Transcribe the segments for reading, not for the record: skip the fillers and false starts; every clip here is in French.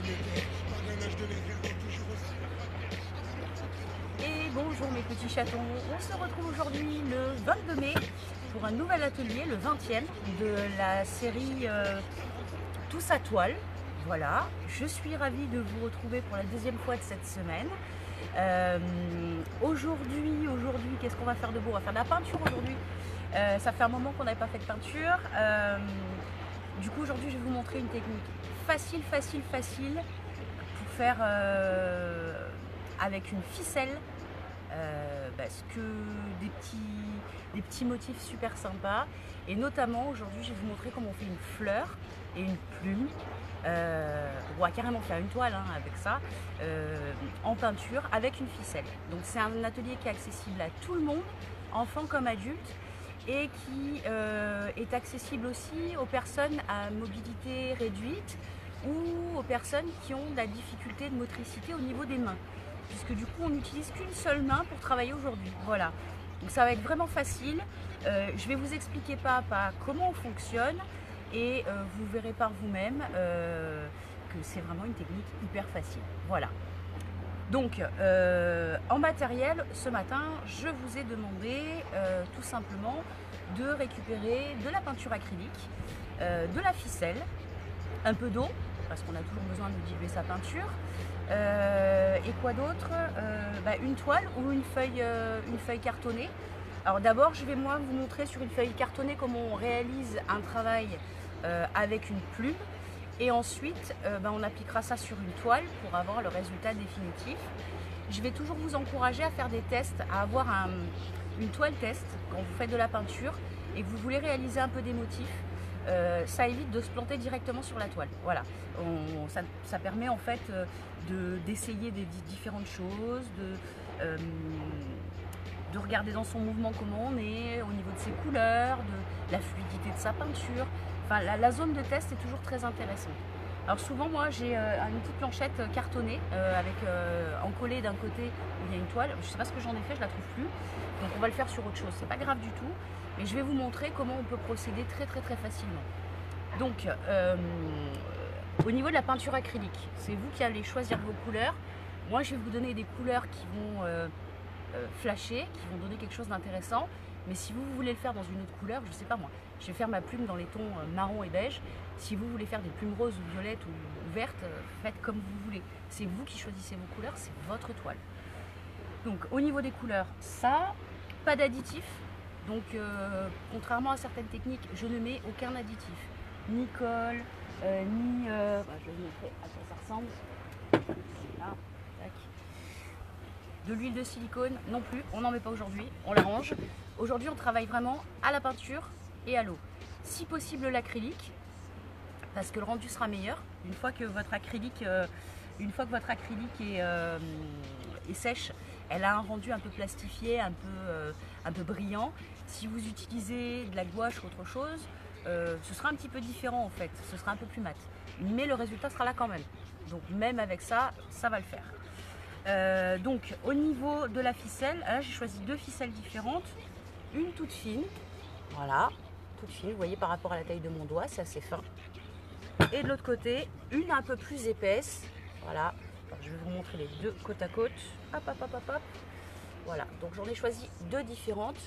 Et bonjour mes petits chatons, on se retrouve aujourd'hui le 22 mai pour un nouvel atelier, le 20e de la série Tous à toile. Voilà, je suis ravie de vous retrouver pour la deuxième fois de cette semaine. Aujourd'hui, qu'est-ce qu'on va faire de beau? On va faire de la peinture aujourd'hui. Ça fait un moment qu'on n'avait pas fait de peinture. Du coup, aujourd'hui, je vais vous montrer une technique facile pour faire avec une ficelle, parce que des petits motifs super sympas. Et notamment, aujourd'hui, je vais vous montrer comment on fait une fleur et une plume. On va carrément faire une toile avec ça, en peinture avec une ficelle. Donc c'est un atelier qui est accessible à tout le monde, enfants comme adultes, et qui est accessible aussi aux personnes à mobilité réduite ou aux personnes qui ont de la difficulté de motricité au niveau des mains, puisque du coup on n'utilise qu'une seule main pour travailler aujourd'hui. Voilà, donc ça va être vraiment facile. Je vais vous expliquer pas à pas comment on fonctionne, et vous verrez par vous-même que c'est vraiment une technique hyper facile. Voilà. Donc en matériel, ce matin, je vous ai demandé tout simplement de récupérer de la peinture acrylique, de la ficelle, un peu d'eau, parce qu'on a toujours besoin de diluer sa peinture, et quoi d'autre, une toile ou une feuille cartonnée. Alors d'abord, je vais moi vous montrer sur une feuille cartonnée comment on réalise un travail avec une plume. Et ensuite, on appliquera ça sur une toile pour avoir le résultat définitif. Je vais toujours vous encourager à faire des tests, à avoir une toile test quand vous faites de la peinture et que vous voulez réaliser un peu des motifs. Ça évite de se planter directement sur la toile. Voilà, ça permet en fait d'essayer des différentes choses, de regarder dans son mouvement comment on est, au niveau de ses couleurs, de la fluidité de sa peinture. Enfin, la zone de test est toujours très intéressante. Alors souvent, moi, j'ai une petite planchette cartonnée avec encollée d'un côté où il y a une toile. Je ne sais pas ce que j'en ai fait, je la trouve plus. Donc on va le faire sur autre chose. C'est pas grave du tout. Mais je vais vous montrer comment on peut procéder très facilement. Donc, au niveau de la peinture acrylique, c'est vous qui allez choisir vos couleurs. Moi, je vais vous donner des couleurs qui vont flasher, qui vont donner quelque chose d'intéressant. Mais si vous voulez le faire dans une autre couleur, je ne sais pas moi, je vais faire ma plume dans les tons marron et beige. Si vous voulez faire des plumes roses ou violettes ou vertes, faites comme vous voulez. C'est vous qui choisissez vos couleurs, c'est votre toile. Donc au niveau des couleurs, ça, pas d'additif. Donc contrairement à certaines techniques, je ne mets aucun additif. Ni colle, je vais vous montrer à quoi ça ressemble. Là, tac. De l'huile de silicone non plus, on n'en met pas aujourd'hui, on la range. Aujourd'hui on travaille vraiment à la peinture et à l'eau. Si possible l'acrylique, parce que le rendu sera meilleur. Une fois que votre acrylique est sèche, elle a un rendu un peu plastifié, un peu brillant. Si vous utilisez de la gouache ou autre chose, ce sera un petit peu différent en fait, ce sera un peu plus mat. Mais le résultat sera là quand même. Donc même avec ça, ça va le faire. Donc au niveau de la ficelle, là j'ai choisi deux ficelles différentes, une toute fine, voilà, toute fine, vous voyez par rapport à la taille de mon doigt, c'est assez fin, et de l'autre côté une un peu plus épaisse, voilà. Alors, je vais vous montrer les deux côte à côte, hop, voilà, donc j'en ai choisi deux différentes,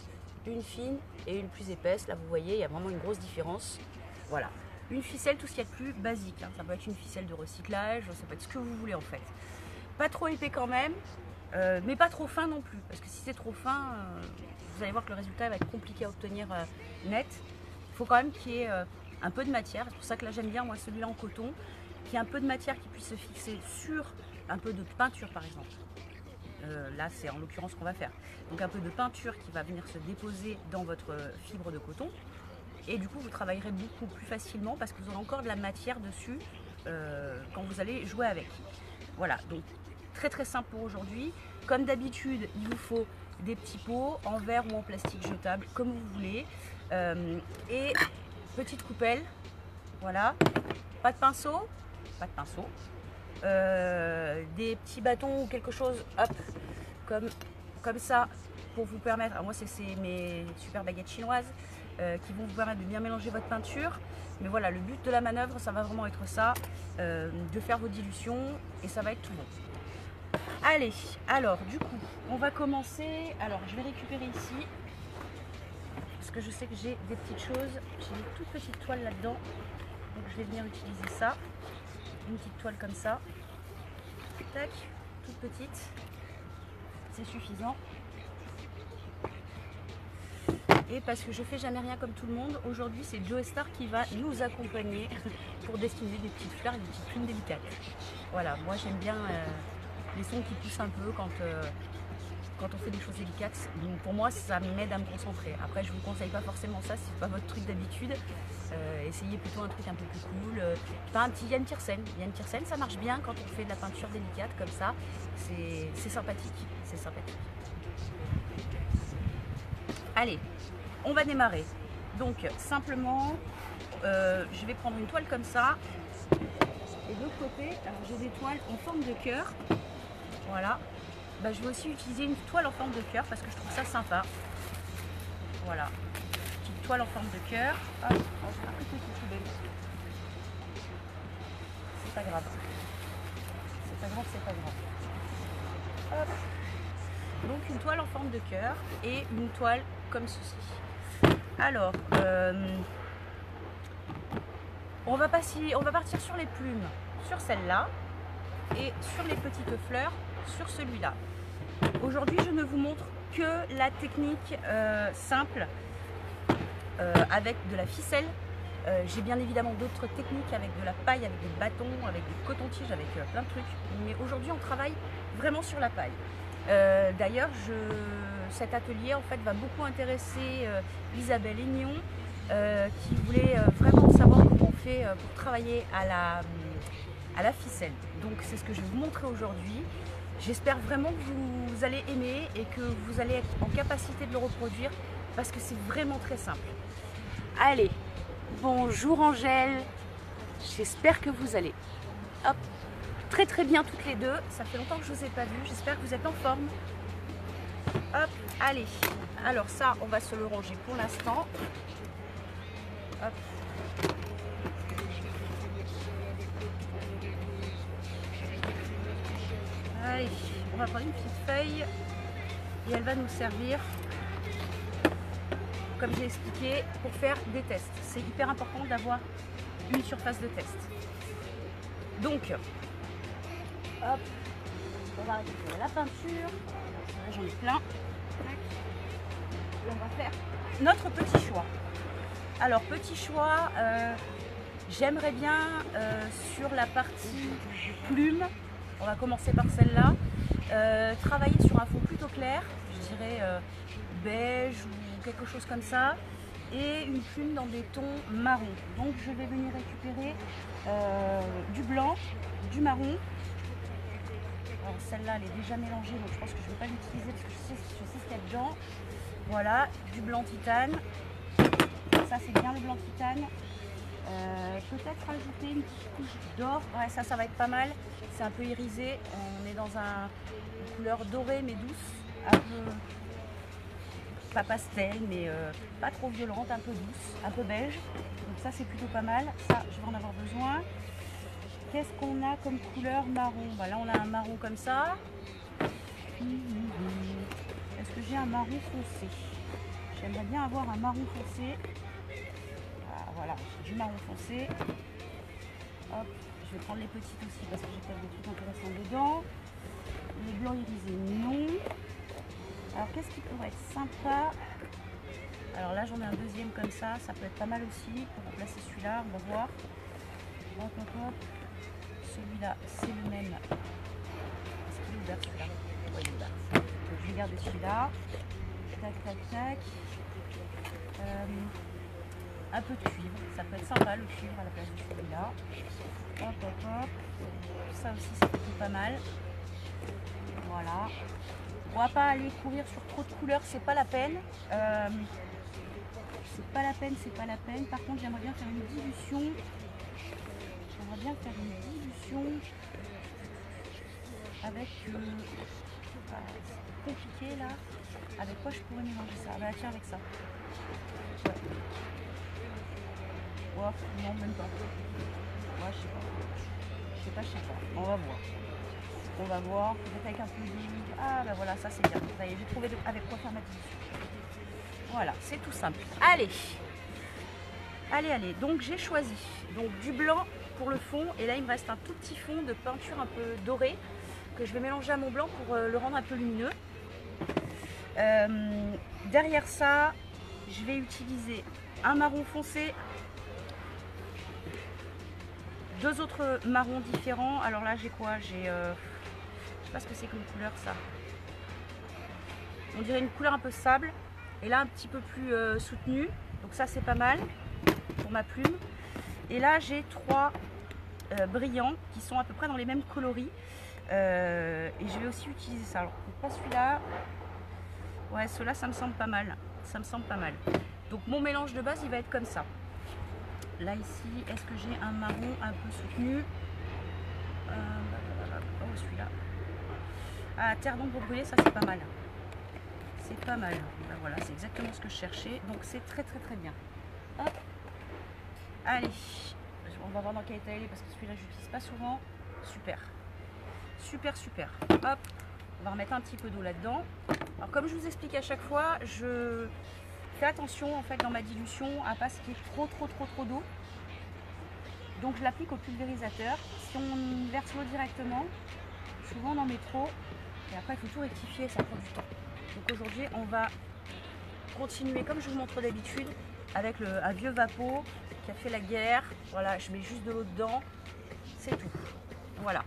une fine et une plus épaisse. Là vous voyez, il y a vraiment une grosse différence, voilà. Une ficelle, tout ce qu'il y a de plus basique, ça peut être une ficelle de recyclage, ça peut être ce que vous voulez en fait. Pas trop épais quand même, mais pas trop fin non plus, parce que si c'est trop fin, vous allez voir que le résultat va être compliqué à obtenir net. Il faut quand même qu'il y ait un peu de matière, c'est pour ça que là j'aime bien moi celui-là en coton, qu'il y ait un peu de matière qui puisse se fixer sur un peu de peinture par exemple. Là c'est en l'occurrence ce qu'on va faire. Donc un peu de peinture qui va venir se déposer dans votre fibre de coton, et du coup vous travaillerez beaucoup plus facilement parce que vous aurez encore de la matière dessus quand vous allez jouer avec. Voilà, donc très simple pour aujourd'hui. Comme d'habitude, il vous faut des petits pots en verre ou en plastique jetable, comme vous voulez. Et petite coupelle, voilà. Pas de pinceau, des petits bâtons ou quelque chose, hop, comme ça, pour vous permettre, alors moi c'est mes super baguettes chinoises qui vont vous permettre de bien mélanger votre peinture. Mais voilà, le but de la manœuvre, ça va vraiment être ça, de faire vos dilutions et ça va être tout bon. Allez, alors du coup, on va commencer. Alors je vais récupérer ici, parce que je sais que j'ai des petites choses. J'ai des toutes petites toiles là-dedans, donc je vais venir utiliser ça. Une petite toile comme ça. Tac, toute petite. C'est suffisant. Et parce que je fais jamais rien comme tout le monde, aujourd'hui c'est Joe Star qui va nous accompagner pour dessiner des petites fleurs et des petites plumes délicates. Voilà, moi j'aime bien les sons qui poussent un peu quand on fait des choses délicates. Donc pour moi ça m'aide à me concentrer. Après je vous conseille pas forcément ça, c'est pas votre truc d'habitude. Essayez plutôt un truc un peu plus cool. Enfin, un petit Yann Tiersen. Yann Tiersen, ça marche bien quand on fait de la peinture délicate comme ça. C'est sympathique, c'est sympathique. Allez, on va démarrer. Donc simplement, je vais prendre une toile comme ça. Et de l'autre côté, j'ai des toiles en forme de cœur. Voilà. Bah, je vais aussi utiliser une toile en forme de cœur parce que je trouve ça sympa. Voilà. Petite toile en forme de cœur. Ah, je vais un peu plus poubelle. C'est pas grave. C'est pas grave, c'est pas grave. Hop. Donc une toile en forme de cœur et une toile comme ceci. Alors, on va partir sur les plumes, sur celle-là, et sur les petites fleurs, sur celui-là. Aujourd'hui, je ne vous montre que la technique simple avec de la ficelle. J'ai bien évidemment d'autres techniques avec de la paille, avec des bâtons, avec des cotons-tiges, avec plein de trucs. Mais aujourd'hui, on travaille vraiment sur la paille. D'ailleurs, cet atelier en fait va beaucoup intéresser Isabelle Aignon qui voulait vraiment savoir comment on fait pour travailler à la ficelle. Donc c'est ce que je vais vous montrer aujourd'hui. J'espère vraiment que vous allez aimer et que vous allez être en capacité de le reproduire parce que c'est vraiment très simple. Allez, bonjour Angèle, j'espère que vous allez. Hop. Très très bien toutes les deux, ça fait longtemps que je ne vous ai pas vu, j'espère que vous êtes en forme. Hop, allez, alors ça on va se le ranger pour l'instant. Hop. Allez, on va prendre une petite feuille et elle va nous servir, comme j'ai expliqué, pour faire des tests. C'est hyper important d'avoir une surface de test. Donc, hop, on va récupérer la peinture. Là, j'en ai plein. Et on va faire notre petit choix. Alors, petit choix, j'aimerais bien sur la partie plume, on va commencer par celle-là, travailler sur un fond plutôt clair, je dirais beige ou quelque chose comme ça, et une plume dans des tons marron. Donc, je vais venir récupérer du blanc, du marron. Alors celle-là elle est déjà mélangée donc je pense que je ne vais pas l'utiliser parce que je sais ce qu'il y a dedans. Voilà, du blanc titane. Ça c'est bien le blanc titane. Peut-être rajouter une petite couche d'or. Ouais, ça va être pas mal. C'est un peu irisé. On est dans une couleur dorée mais douce. Un peu pas pastel mais pas trop violente, un peu douce, un peu beige. Donc ça c'est plutôt pas mal. Ça je vais en avoir besoin. Qu'est-ce qu'on a comme couleur marron? Bah là on a un marron comme ça. Est-ce que j'ai un marron foncé? J'aimerais bien avoir un marron foncé. Ah, voilà, j'ai du marron foncé. Hop, je vais prendre les petites aussi parce que j'ai peut-être des trucs intéressants dedans. Les blancs irisés, non. Alors qu'est-ce qui pourrait être sympa? Alors là j'en ai un deuxième comme ça peut être pas mal aussi pour remplacer celui-là, on va voir. Hop, hop, hop. Celui-là, c'est le même. Est-ce qu'il est ouvert celui-là? Oui, il est ouvert. Donc, je vais garder celui-là. Tac, tac, tac. Un peu de cuivre. Ça peut être sympa le cuivre à la place de celui-là. Hop, hop, hop. Ça aussi, c'est plutôt pas mal. Voilà. On va pas aller courir sur trop de couleurs, c'est pas la peine. C'est pas la peine, c'est pas la peine. Par contre, j'aimerais bien faire une dilution. Avec ça, c'est compliqué là. Avec quoi je pourrais mélanger ça? Bah tiens, avec ça. Ouais. Oh, non, même pas. Ouais, je sais pas. Je sais pas. On va voir. On va voir. Peut-être avec un peu d'huile. Ah bah voilà, ça c'est bien. Ça y est, j'ai trouvé avec quoi faire ma dilution. Voilà, c'est tout simple. Allez. Allez. Donc j'ai choisi donc du blanc pour le fond. Et là, il me reste un tout petit fond de peinture un peu doré que je vais mélanger à mon blanc pour le rendre un peu lumineux. Derrière ça, je vais utiliser un marron foncé, deux autres marrons différents. Alors là, j'ai quoi? J'ai, je sais pas ce que c'est comme couleur ça. On dirait une couleur un peu sable. Et là, un petit peu plus soutenue. Donc ça, c'est pas mal pour ma plume. Et là, j'ai trois brillants qui sont à peu près dans les mêmes coloris. Et je vais aussi utiliser ça. Alors, pas celui-là. Ouais, ceux-là, ça me semble pas mal. Ça me semble pas mal. Donc, mon mélange de base, il va être comme ça. Là, ici, est-ce que j'ai un marron un peu soutenu? Oh, celui-là. Ah, terre d'ombre brûlée, ça, c'est pas mal. C'est pas mal. Ben voilà, c'est exactement ce que je cherchais. Donc, c'est très bien. Hop. Allez. On va voir dans quel état il est parce que celui-là, je l'utilise pas souvent. Super. Super. Hop. On va remettre un petit peu d'eau là-dedans. Alors comme je vous explique à chaque fois, je fais attention en fait dans ma dilution à pas ce qui est trop d'eau. Donc je l'applique au pulvérisateur. Si on verse l'eau directement, souvent on en met trop. Et après il faut tout rectifier, ça prend du temps. Donc aujourd'hui on va continuer comme je vous montre d'habitude avec un vieux Vapeau qui a fait la guerre. Voilà, je mets juste de l'eau dedans. C'est tout. Voilà.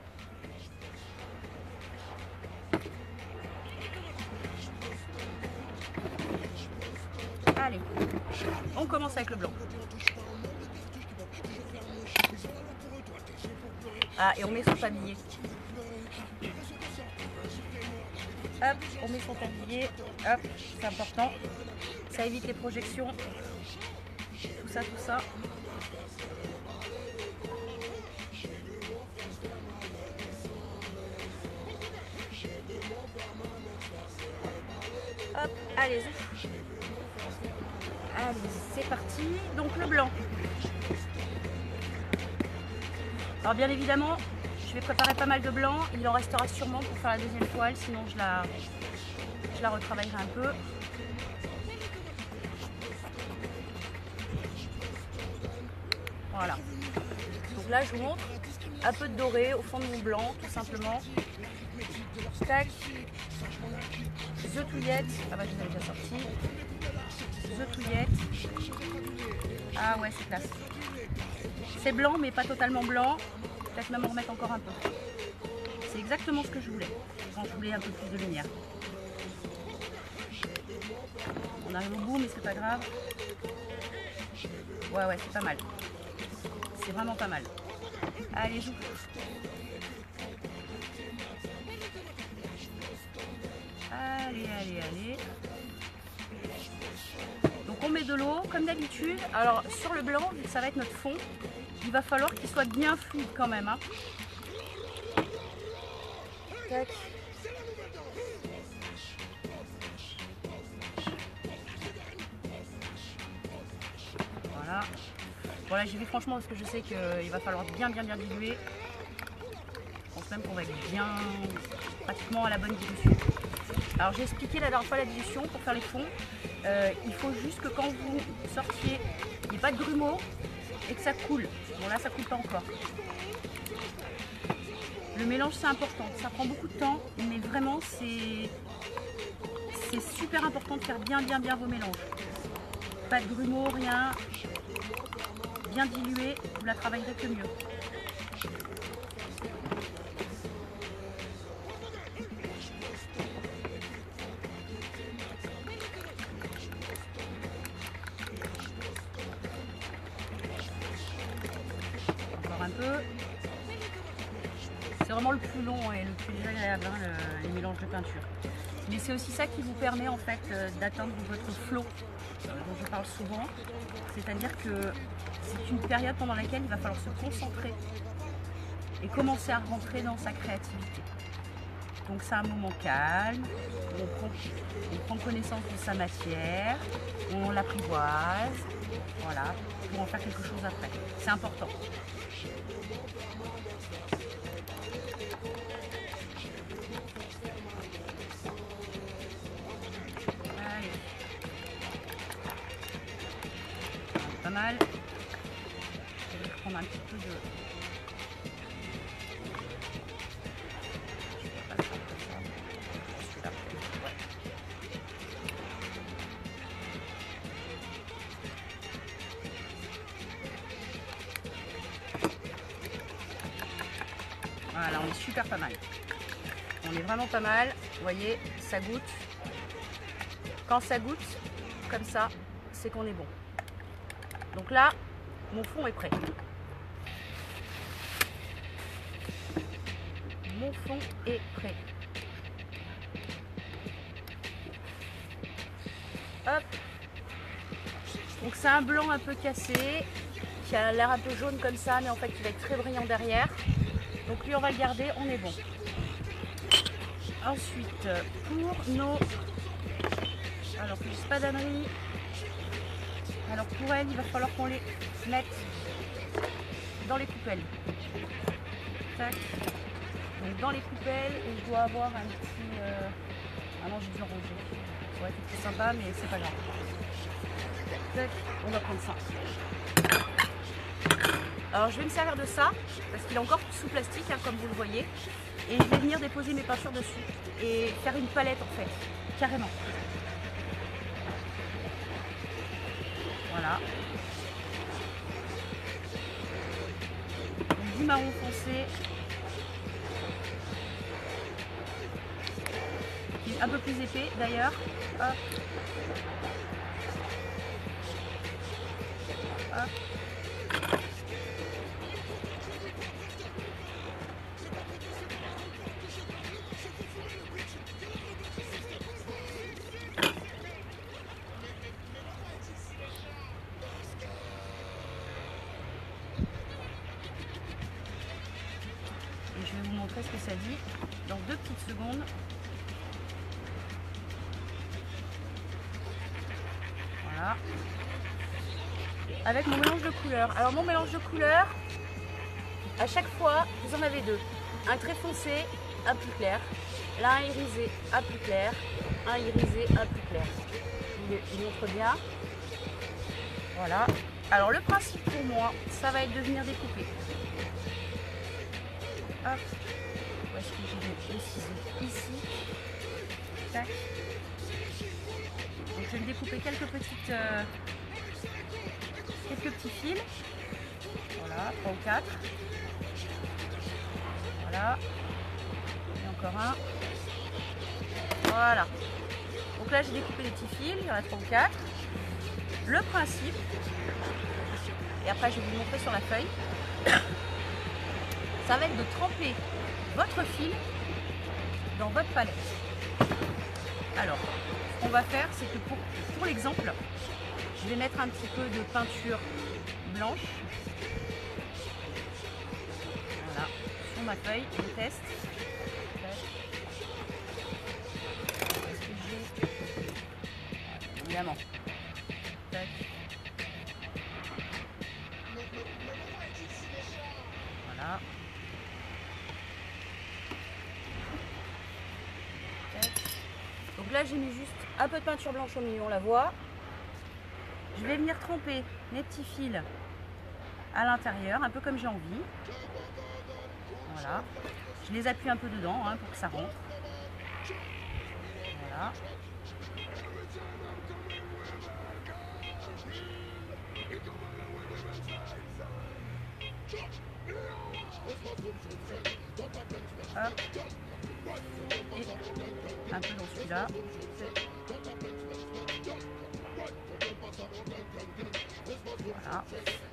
Allez, on commence avec le blanc. Ah, et on met son tablier. Hop, on met son tablier. Hop, c'est important. Ça évite les projections. Tout ça. Hop, allez-y. Allez, c'est parti. Donc le blanc. Alors bien évidemment, je vais préparer pas mal de blanc. Il en restera sûrement pour faire la deuxième toile, sinon je la retravaillerai un peu. Voilà. Donc là, je vous montre un peu de doré au fond de mon blanc, tout simplement. Tac. The touillette. Ah bah je les avais déjà sortis. The touillette. Ah ouais, c'est classe. C'est blanc mais pas totalement blanc. Peut-être même en remettre encore un peu. C'est exactement ce que je voulais. Quand je voulais un peu plus de lumière. On arrive au bout mais c'est pas grave. Ouais, c'est pas mal. C'est vraiment pas mal. Allez, joue. Allez. Donc on met de l'eau comme d'habitude. Alors sur le blanc, vu que ça va être notre fond, il va falloir qu'il soit bien fluide quand même. Hein. Tac. Voilà, j'y vais franchement parce que je sais qu'il va falloir bien diluer. Je pense même qu'on va être bien pratiquement à la bonne dilution. Alors j'ai expliqué la dernière fois la dilution pour faire les fonds. Il faut juste que quand vous sortiez, il n'y ait pas de grumeaux et que ça coule. Bon là ça coule pas encore. Le mélange c'est important, ça prend beaucoup de temps, mais vraiment c'est super important de faire bien vos mélanges. Pas de grumeaux, rien. Bien dilué, vous la travaillerez que mieux. Encore un peu. C'est vraiment le plus long et le plus désagréable, hein, les mélanges de peinture. Mais c'est aussi ça qui vous permet en fait d'atteindre votre flow dont je parle souvent. C'est-à-dire que c'est une période pendant laquelle il va falloir se concentrer et commencer à rentrer dans sa créativité. Donc c'est un moment calme, on prend connaissance de sa matière, on l'apprivoise, voilà, pour en faire quelque chose après. C'est important. Allez. Pas mal. Je vais reprendre un petit peu de... Voilà, on est super pas mal. On est vraiment pas mal. Vous voyez, ça goûte. Quand ça goûte, comme ça, c'est qu'on est bon. Donc là, mon fond est prêt. Mon fond est prêt. Hop. Donc c'est un blanc un peu cassé, qui a l'air un peu jaune comme ça, mais en fait qui va être très brillant derrière. Donc lui on va le garder, on est bon. Ensuite, pour nos... Alors plus padanerie. Alors pour elle, il va falloir qu'on les mette dans les coupelles. Tac. Donc dans les coupelles, et je dois avoir un petit... Ah non, j'ai dû en ranger. Ça aurait été plus sympa, mais c'est pas grave. Tac. On va prendre ça. Alors je vais me servir de ça, parce qu'il est encore sous plastique, hein, comme vous le voyez. Et je vais venir déposer mes peintures dessus. Et faire une palette en fait, carrément. Voilà. Donc, du marron foncé. Qui est un peu plus épais d'ailleurs. Hop. Hop. Et je vais vous montrer ce que ça dit dans 2 petites secondes. Voilà. Avec mon mélange de couleurs. Alors mon mélange de couleurs, à chaque fois, vous en avez 2. Un très foncé, un plus clair. Là, un irisé, un plus clair. Un irisé, un plus clair. Je montre bien. Voilà. Alors le principe pour moi, ça va être de venir découper. Hop. Où est-ce que j'ai le ciseau? Ici. Tac. Donc je vais me découper quelques petits fils. Voilà, 3 ou 4. Voilà. Et encore un. Voilà. Donc là j'ai découpé des petits fils, il y en a 3 ou 4. Le principe, et après je vais vous montrer sur la feuille, ça va être de tremper votre fil dans votre palette. Alors, ce qu'on va faire, c'est que pour l'exemple, je vais mettre un petit peu de peinture blanche. Voilà, sur ma feuille, je teste. Est-ce que j'ai... Évidemment. Tac. Voilà. Tac. Donc là j'ai mis juste un peu de peinture blanche au milieu, on la voit. Je vais venir tremper mes petits fils à l'intérieur, un peu comme j'ai envie. Voilà. Je les appuie un peu dedans hein, pour que ça rentre. Voilà. Hop. Et un peu dans celui-là. Voilà.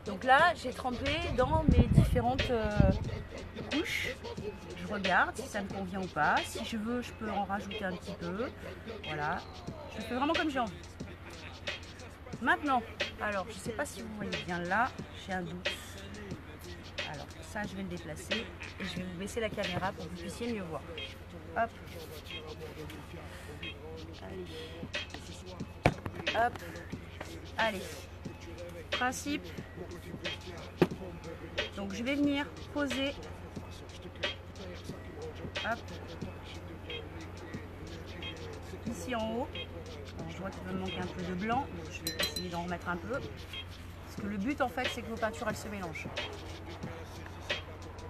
Donc là, j'ai trempé dans mes différentes couches. Je regarde si ça me convient ou pas. Si je veux, je peux en rajouter un petit peu. Voilà. Je fais vraiment comme j'ai envie. Maintenant, alors, je ne sais pas si vous voyez bien là, j'ai un doute. Alors, ça, je vais le déplacer et je vais vous baisser la caméra pour que vous puissiez mieux voir. Hop. Hop. Allez. Principe. Donc je vais venir poser. Hop. Ici en haut. Alors, je vois qu'il me manque un peu de blanc. Donc je vais essayer d'en remettre un peu. Parce que le but en fait c'est que vos peintures elles se mélangent.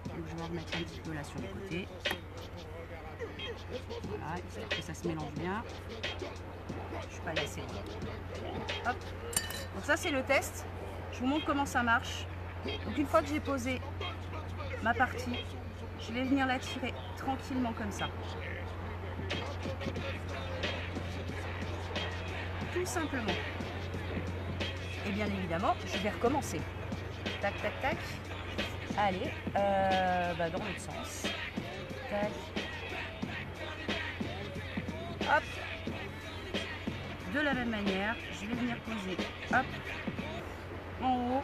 Donc je vais en remettre un petit peu là sur les côtés. Voilà, histoire que ça se mélange bien. Je ne suis pas lassée. Hop. Donc ça c'est le test. Je vous montre comment ça marche. Donc une fois que j'ai posé ma partie, je vais venir la tirer tranquillement comme ça. Tout simplement. Et bien évidemment, je vais recommencer. Tac, tac, tac. Allez, dans l'autre sens. Tac. Hop. De la même manière, je vais venir poser, hop, en haut.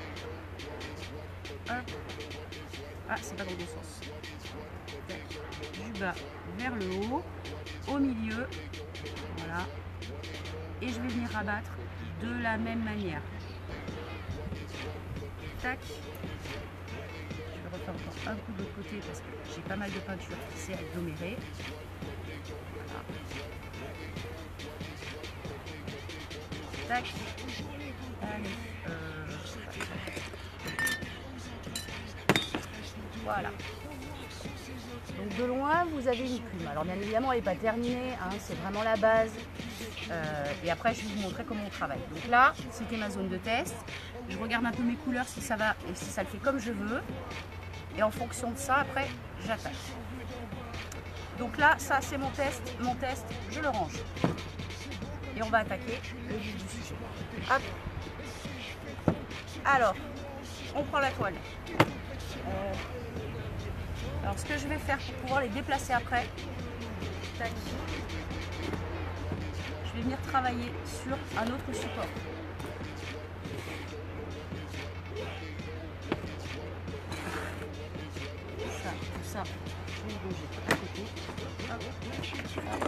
Hop. Ah, c'est pas dans le bon sens. Tac. Du bas vers le haut, au milieu. Voilà. Et je vais venir rabattre de la même manière. Tac. Je vais refaire encore un coup de l'autre côté parce que j'ai pas mal de peinture qui s'est agglomérée. Voilà. Tac. Allez. Voilà. Donc de loin, vous avez une plume. Alors bien évidemment, elle n'est pas terminée, hein, c'est vraiment la base. Et après, je vais vous montrer comment on travaille. Donc là, c'était ma zone de test. Je regarde un peu mes couleurs si ça va et si ça le fait comme je veux. Et en fonction de ça, après, j'attaque. Donc là, ça c'est mon test. Mon test, je le range. Et on va attaquer le vif du sujet. Hop. Alors, on prend la toile. Alors ce que je vais faire pour pouvoir les déplacer après, tac, je vais venir travailler sur un autre support. Ça, tout ça, je vais le ranger à côté. Hop, hop,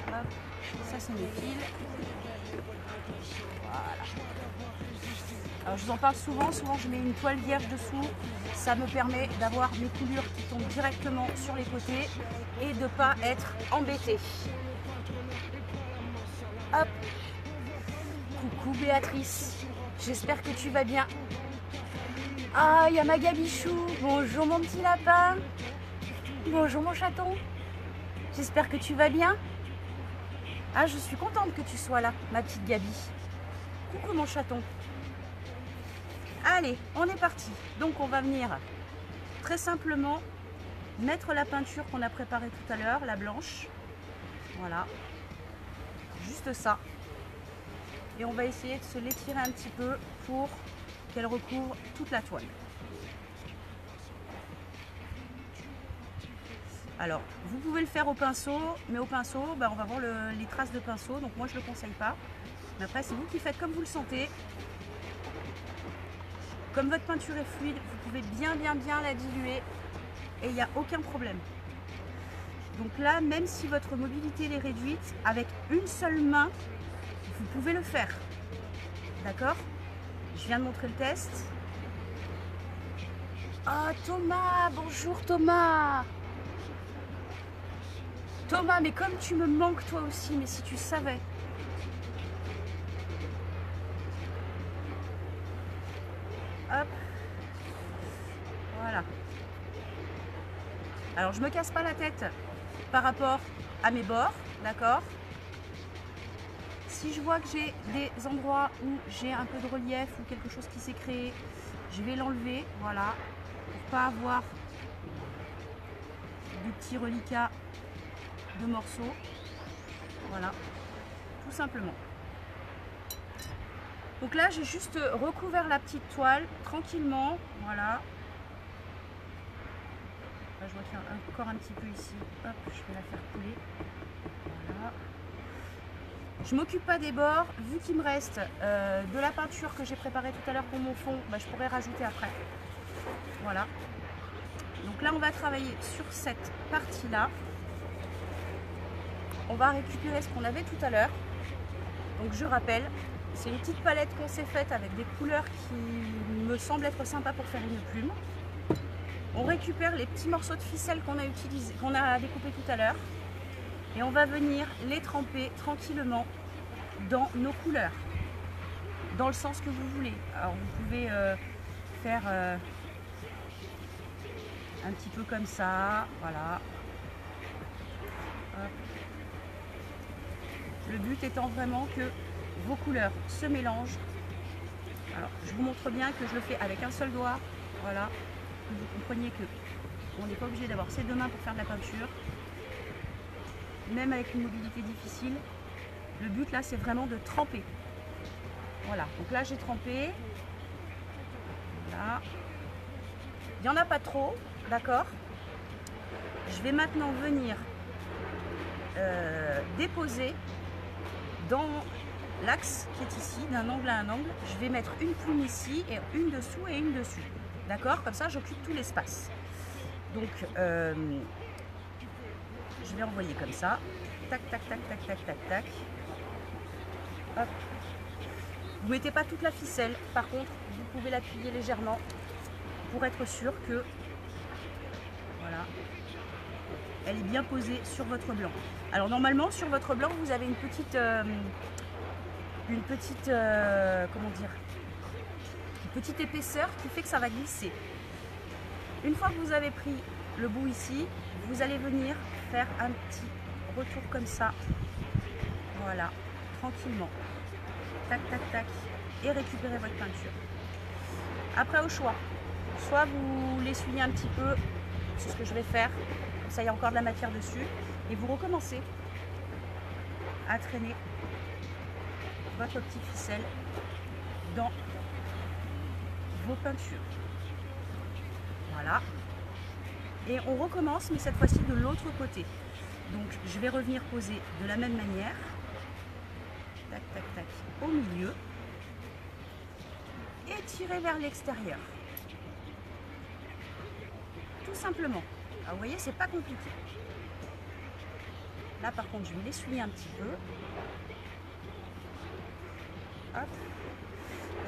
hop. Ça c'est mes fils. Voilà. Alors je vous en parle souvent je mets une toile vierge dessous, ça me permet d'avoir mes coulures qui tombent directement sur les côtés et de ne pas être embêtée. Hop. Coucou Béatrice, j'espère que tu vas bien. Ah, il y a ma Gabichou, bonjour mon petit lapin, bonjour mon chaton, j'espère que tu vas bien. Ah, je suis contente que tu sois là, ma petite Gabi. Coucou mon chaton. Allez, on est parti. Donc on va venir très simplement mettre la peinture qu'on a préparée tout à l'heure, la blanche. Voilà, juste ça. Et on va essayer de se l'étirer un petit peu pour qu'elle recouvre toute la toile. Alors, vous pouvez le faire au pinceau, mais au pinceau, on va voir les traces de pinceau. Donc moi, je ne le conseille pas. Mais après, c'est vous qui faites comme vous le sentez. Comme votre peinture est fluide, vous pouvez bien la diluer et il n'y a aucun problème. Donc là, même si votre mobilité est réduite, avec une seule main, vous pouvez le faire. D'accord? Je viens de montrer le test. Ah, Thomas, bonjour Thomas. Thomas, mais comme tu me manques toi aussi, mais si tu savais. Hop. Voilà. Alors je me casse pas la tête par rapport à mes bords, d'accord? Si je vois que j'ai des endroits où j'ai un peu de relief ou quelque chose qui s'est créé, je vais l'enlever, voilà, pour pas avoir des petits reliquats de morceaux. Voilà, tout simplement. Donc là, j'ai juste recouvert la petite toile tranquillement, voilà. Là, je vois qu'il y a encore un petit peu ici. Hop, je vais la faire couler. Voilà. Je ne m'occupe pas des bords. Vu qu'il me reste de la peinture que j'ai préparée tout à l'heure pour mon fond, je pourrais rajouter après. Voilà. Donc là, on va travailler sur cette partie-là. on va récupérer ce qu'on avait tout à l'heure. Donc je rappelle, c'est une petite palette qu'on s'est faite avec des couleurs qui me semblent être sympas pour faire une plume. On récupère les petits morceaux de ficelle qu'on a découpés tout à l'heure et on va venir les tremper tranquillement dans nos couleurs, dans le sens que vous voulez. Alors vous pouvez faire un petit peu comme ça, voilà. Hop. Le but étant vraiment que vos couleurs se mélangent. Alors je vous montre bien que je le fais avec un seul doigt, voilà. Que vous compreniez que on n'est pas obligé d'avoir ses deux mains pour faire de la peinture, même avec une mobilité difficile. Le but là, c'est vraiment de tremper. Voilà, donc là j'ai trempé. Voilà. Il n'y en a pas trop, d'accord. Je vais maintenant venir déposer dans l'axe qui est ici, d'un angle à un angle. Je vais mettre une plume ici et une dessous et une dessus. D'accord, comme ça j'occupe tout l'espace. Donc je vais envoyer comme ça. Tac, tac, tac, tac, tac, tac, tac. Hop. Vous ne mettez pas toute la ficelle, par contre vous pouvez l'appuyer légèrement pour être sûr que voilà, elle est bien posée sur votre blanc. Alors normalement sur votre blanc vous avez une petite comment dire, petite épaisseur qui fait que ça va glisser. Une fois que vous avez pris le bout ici, vous allez venir faire un petit retour comme ça, voilà, tranquillement, tac tac tac, et récupérer votre peinture. Après au choix, soit vous l'essuyez un petit peu, c'est ce que je vais faire, comme ça il y a encore de la matière dessus, et vous recommencez à traîner votre petite ficelle dans vos peintures. Voilà. Et on recommence, mais cette fois-ci de l'autre côté. Donc je vais revenir poser de la même manière. Tac, tac, tac, au milieu. Et tirer vers l'extérieur. Tout simplement. Alors vous voyez, c'est pas compliqué. Là par contre, je vais l'essuyer un petit peu. Hop.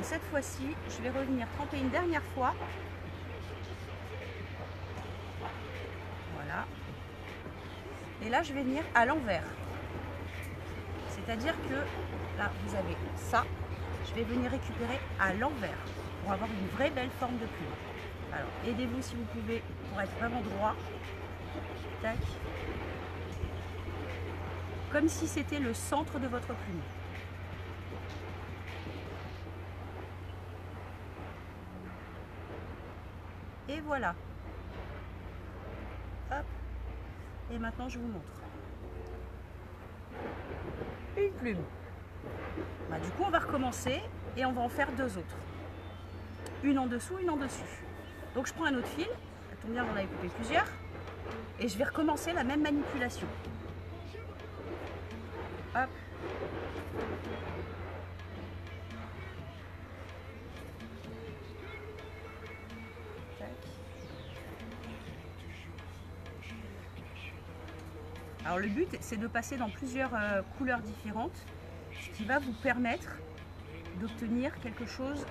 Et cette fois-ci, je vais revenir tremper une dernière fois. Voilà. Et là, je vais venir à l'envers. C'est-à-dire que là, vous avez ça. Je vais venir récupérer à l'envers pour avoir une vraie belle forme de plume. Alors, aidez-vous si vous pouvez pour être vraiment droit. Tac. Comme si c'était le centre de votre plume. Et voilà. Hop. Et maintenant, je vous montre. Une plume. Bah, du coup, on va recommencer et on va en faire deux autres. Une en dessous, une en dessus. Donc, je prends un autre fil. Ça tombe bien, j'en avais coupé plusieurs. Et je vais recommencer la même manipulation. Hop. Alors le but, c'est de passer dans plusieurs couleurs différentes, ce qui va vous permettre d'obtenir quelque chose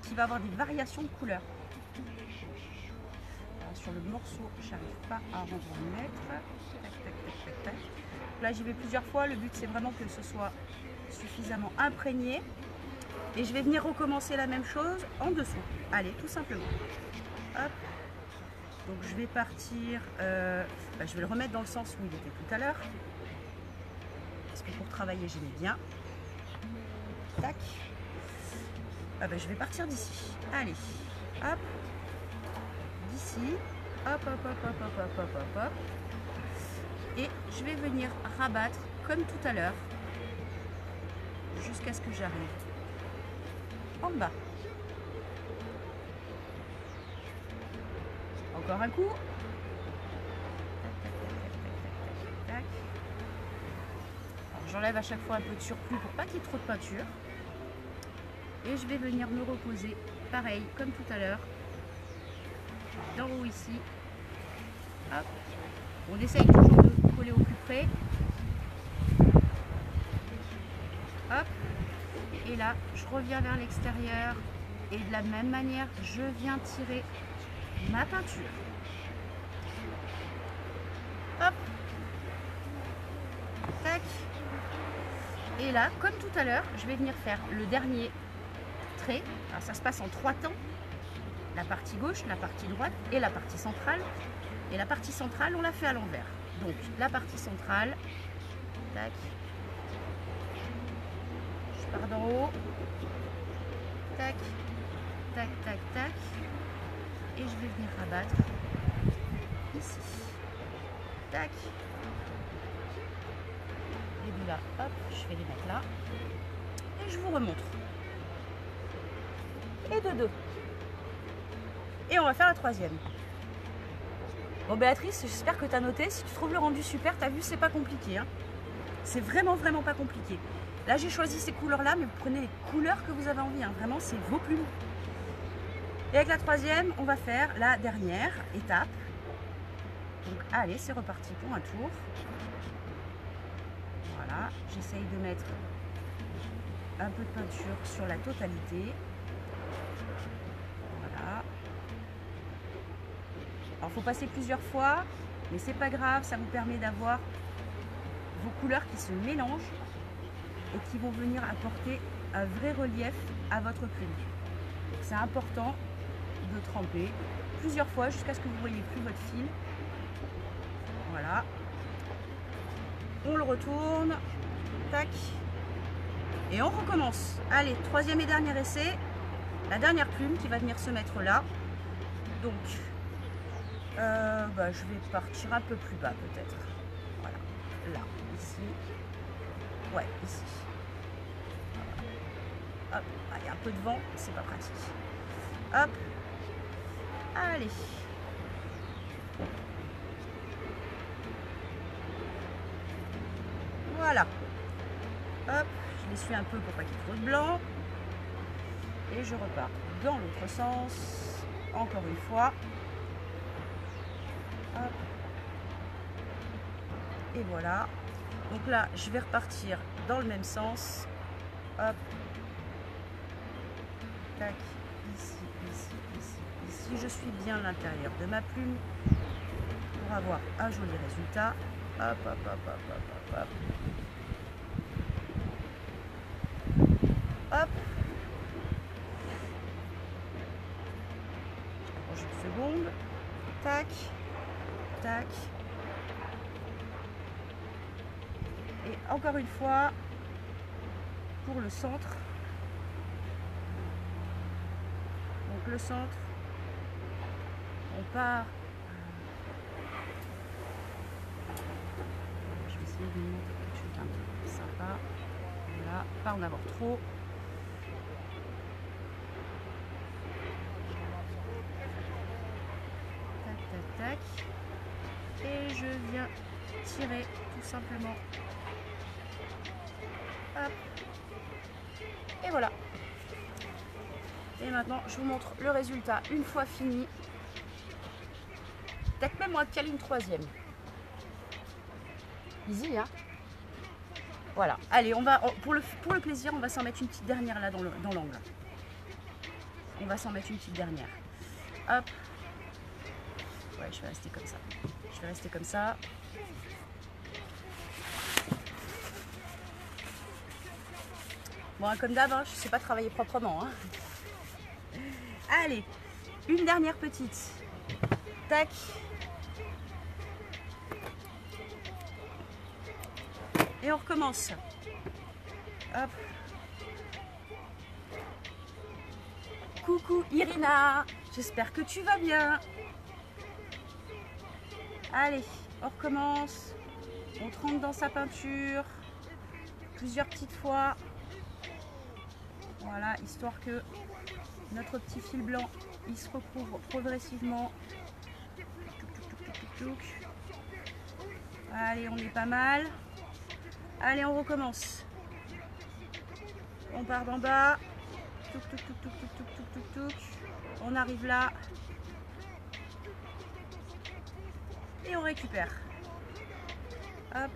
qui va avoir des variations de couleurs. Alors, sur le morceau, j'arrive pas à en remettre. Tac, tac, tac, tac, tac. Là, j'y vais plusieurs fois. Le but, c'est vraiment que ce soit suffisamment imprégné. Et je vais venir recommencer la même chose en dessous. Allez, tout simplement. Hop. Donc je vais partir, je vais le remettre dans le sens où il était tout à l'heure. Parce que pour travailler, j'aimais bien. Tac. Je vais partir d'ici. Allez. Hop. D'ici. Hop, hop, hop, hop, hop, hop, hop, hop, hop. Et je vais venir rabattre comme tout à l'heure. Jusqu'à ce que j'arrive en bas. Encore un coup. J'enlève à chaque fois un peu de surplus pour pas qu'il y ait trop de peinture. Et je vais venir me reposer, pareil, comme tout à l'heure, d'en haut ici. Hop. On essaye toujours de coller au plus près. Hop. Et là, je reviens vers l'extérieur. Et de la même manière, je viens tirer ma peinture. Hop. Tac. Et là, comme tout à l'heure, je vais venir faire le dernier trait. Alors ça se passe en 3 temps. La partie gauche, la partie droite et la partie centrale. Et la partie centrale, on la fait à l'envers. Donc la partie centrale, tac. Je pars d'en haut. Tac, tac, tac, tac. Et je vais venir rabattre ici. Tac. Et de là, hop, je vais les mettre là. Et je vous remontre. Et de deux. Et on va faire la troisième. Bon Béatrice, j'espère que tu as noté. Si tu trouves le rendu super, tu as vu, c'est pas compliqué. Hein. C'est vraiment pas compliqué. Là, j'ai choisi ces couleurs-là, mais vous prenez les couleurs que vous avez envie. Hein. Vraiment, c'est vos plumes. Et avec la troisième, on va faire la dernière étape. Donc, allez, c'est reparti pour un tour. Voilà, j'essaye de mettre un peu de peinture sur la totalité. Voilà. Alors, il faut passer plusieurs fois, mais c'est pas grave, ça vous permet d'avoir vos couleurs qui se mélangent et qui vont venir apporter un vrai relief à votre plume. C'est important de tremper plusieurs fois jusqu'à ce que vous ne voyez plus votre fil. Voilà. On le retourne. Tac. Et on recommence. Allez, troisième et dernier essai. La dernière plume qui va venir se mettre là. Donc, je vais partir un peu plus bas peut-être. Voilà. Là, ici. Ouais, ici. Hop, il y a un peu de vent, c'est pas pratique. Hop, allez. Voilà. Hop, je l'essuie un peu pour pas qu'il y ait trop de blanc. Et je repars dans l'autre sens. Encore une fois. Hop. Et voilà. Donc là, je vais repartir dans le même sens. Hop. Tac. Ici, ici, ici, ici. Je suis bien à l'intérieur de ma plume pour avoir un joli résultat. Hop, hop, hop, hop, hop, hop, hop. Hop. Je prends une seconde. Tac. Tac. Et encore une fois, pour le centre. Donc le centre, on part. Je vais essayer de vous montrer quelque chose d'un peu sympa. Voilà, pas en avoir trop. Tac, tac, tac. Et je viens tirer tout simplement. Hop. Et voilà. Et maintenant, je vous montre le résultat une fois fini. Peut-être même on va caler une troisième. Easy, hein? Voilà. Allez, on va pour le plaisir, on va s'en mettre une petite dernière là dans l'angle. On va s'en mettre une petite dernière. Hop. Ouais, je vais rester comme ça. Je vais rester comme ça. Bon, comme d'hab, hein, je ne sais pas travailler proprement. Hein. Allez, une dernière petite. Tac. Et on recommence. Hop. Coucou Irina, j'espère que tu vas bien. Allez, on recommence. On trempe dans sa peinture. Plusieurs petites fois. Voilà, histoire que notre petit fil blanc, il se recouvre progressivement. Allez, on est pas mal. Allez, on recommence. On part d'en bas. On arrive là. Et on récupère. Hop.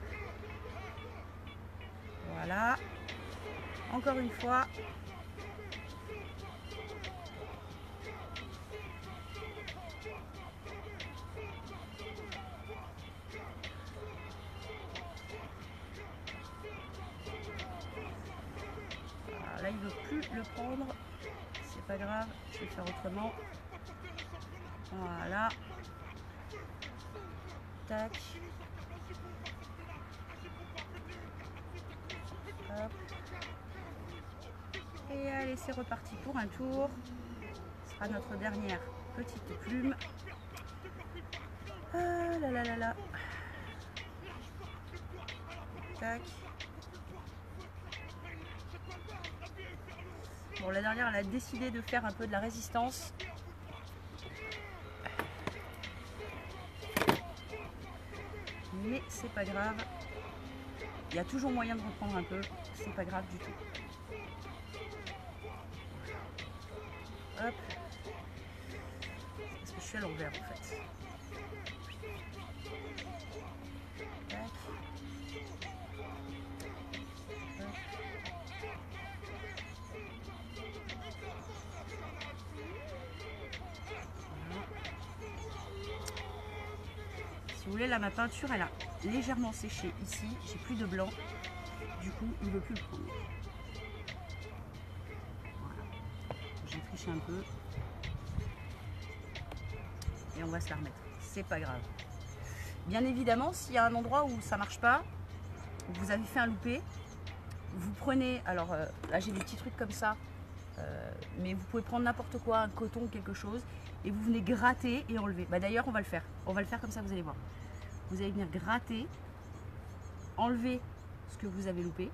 Voilà. Encore une fois. Voilà, là, il ne veut plus le prendre. C'est pas grave, je vais faire autrement. Voilà. Tac. Hop. Et allez, c'est reparti pour un tour. Ce sera notre dernière petite plume. Ah là là là là. Tac. Bon, la dernière, elle a décidé de faire un peu de la résistance. Mais c'est pas grave. Il y a toujours moyen de reprendre un peu. C'est pas grave du tout. Hop. Parce que je suis à l'envers en fait. Tac. Hop. Voilà. Si vous voulez, là ma peinture elle a légèrement séché ici. J'ai plus de blanc. Du coup, il ne veut plus le prendre. Voilà. J'ai triché un peu. Et on va se la remettre. C'est pas grave. Bien évidemment, s'il y a un endroit où ça marche pas, vous avez fait un loupé, vous prenez, alors là j'ai des petits trucs comme ça, mais vous pouvez prendre n'importe quoi, un coton ou quelque chose, et vous venez gratter et enlever. Bah, d'ailleurs, on va le faire. On va le faire comme ça, vous allez voir. Vous allez venir gratter, enlever ce que vous avez loupé.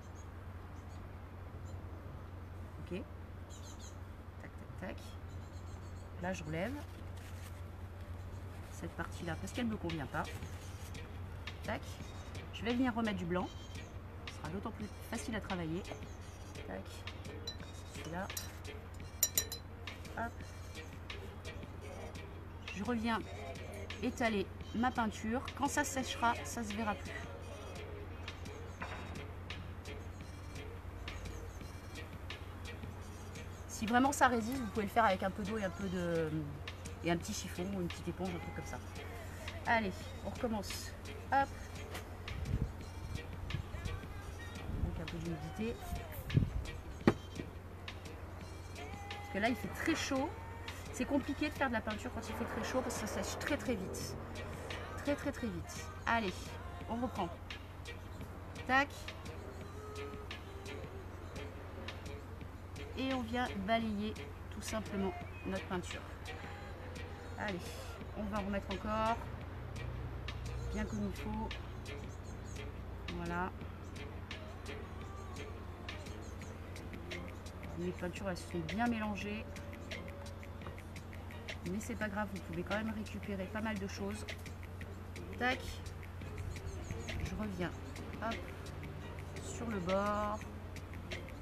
Ok. Tac, tac, tac. Là, je relève cette partie-là parce qu'elle ne me convient pas. Tac. Je vais venir remettre du blanc. Ce sera d'autant plus facile à travailler. Tac. Celui-là. Hop. Je reviens étaler ma peinture. Quand ça séchera, ça se verra plus. Si vraiment ça résiste, vous pouvez le faire avec un peu d'eau et un peu de et un petit chiffon ou une petite éponge, un truc comme ça. Allez, on recommence. Hop. Donc un peu d'humidité. Parce que là, il fait très chaud. C'est compliqué de faire de la peinture quand il fait très chaud parce que ça sèche très très vite. Très très très vite. Allez, on reprend. Tac. Et on vient balayer tout simplement notre peinture. Allez, on va remettre encore bien comme il faut. Voilà. Les peintures elles se sont bien mélangées, mais c'est pas grave, vous pouvez quand même récupérer pas mal de choses. Tac, je reviens, hop, sur le bord,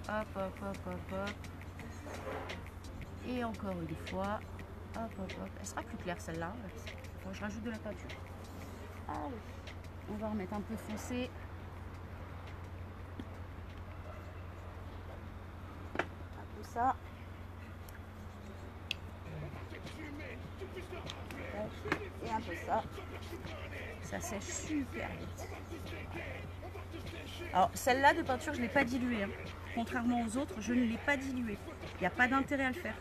hop, hop, hop, hop, hop, et encore une fois, hop, hop, hop. Elle sera plus claire celle-là. Je rajoute de la peinture. Allez, on va remettre un peu foncé. Un peu ça. Et un peu ça. Ça sèche super vite. Alors celle-là de peinture, je ne l'ai pas diluée. Hein. Contrairement aux autres, je ne l'ai pas diluée. Il n'y a pas d'intérêt à le faire.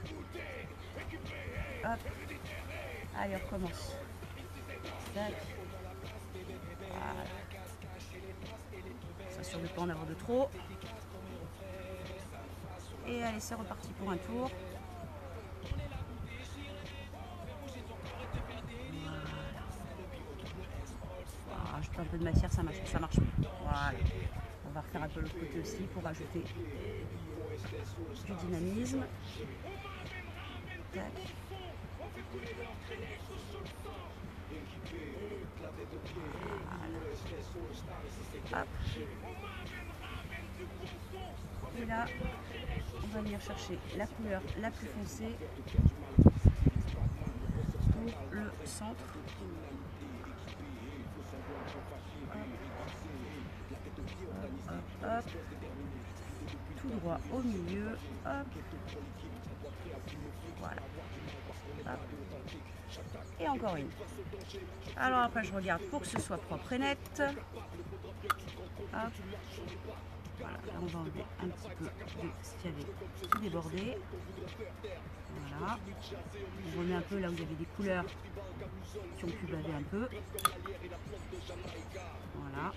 Hop. Allez, on recommence. Tac. Voilà. Ça sur ne pas en avoir de trop. Et allez, c'est reparti pour un tour. Voilà. Rajouter un peu de matière, ça marche mieux. Voilà. On va refaire un peu l'autre côté aussi pour rajouter du dynamisme. Tac. Voilà. Hop. Et là, on va venir chercher la couleur la plus foncée pour le centre. Hop. hop, tout droit au milieu, hop, voilà, hop. Et encore une. Alors après je regarde pour que ce soit propre et net. Hop. Voilà, là on va enlever un petit peu de ce qu'il y avait qui débordait. Voilà. On remet un peu là où il y avait des couleurs qui ont pu baver un peu. Voilà.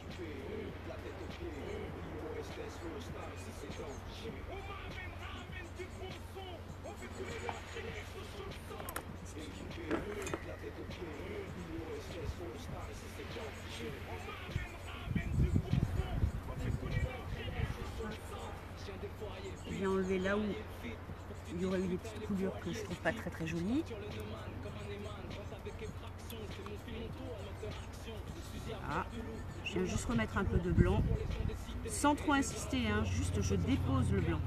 J'ai enlevé là où il y aurait eu des petites coulures que je trouve pas très jolies. Voilà. Je viens juste remettre un peu de blanc, sans trop insister, hein, juste je dépose le blanc.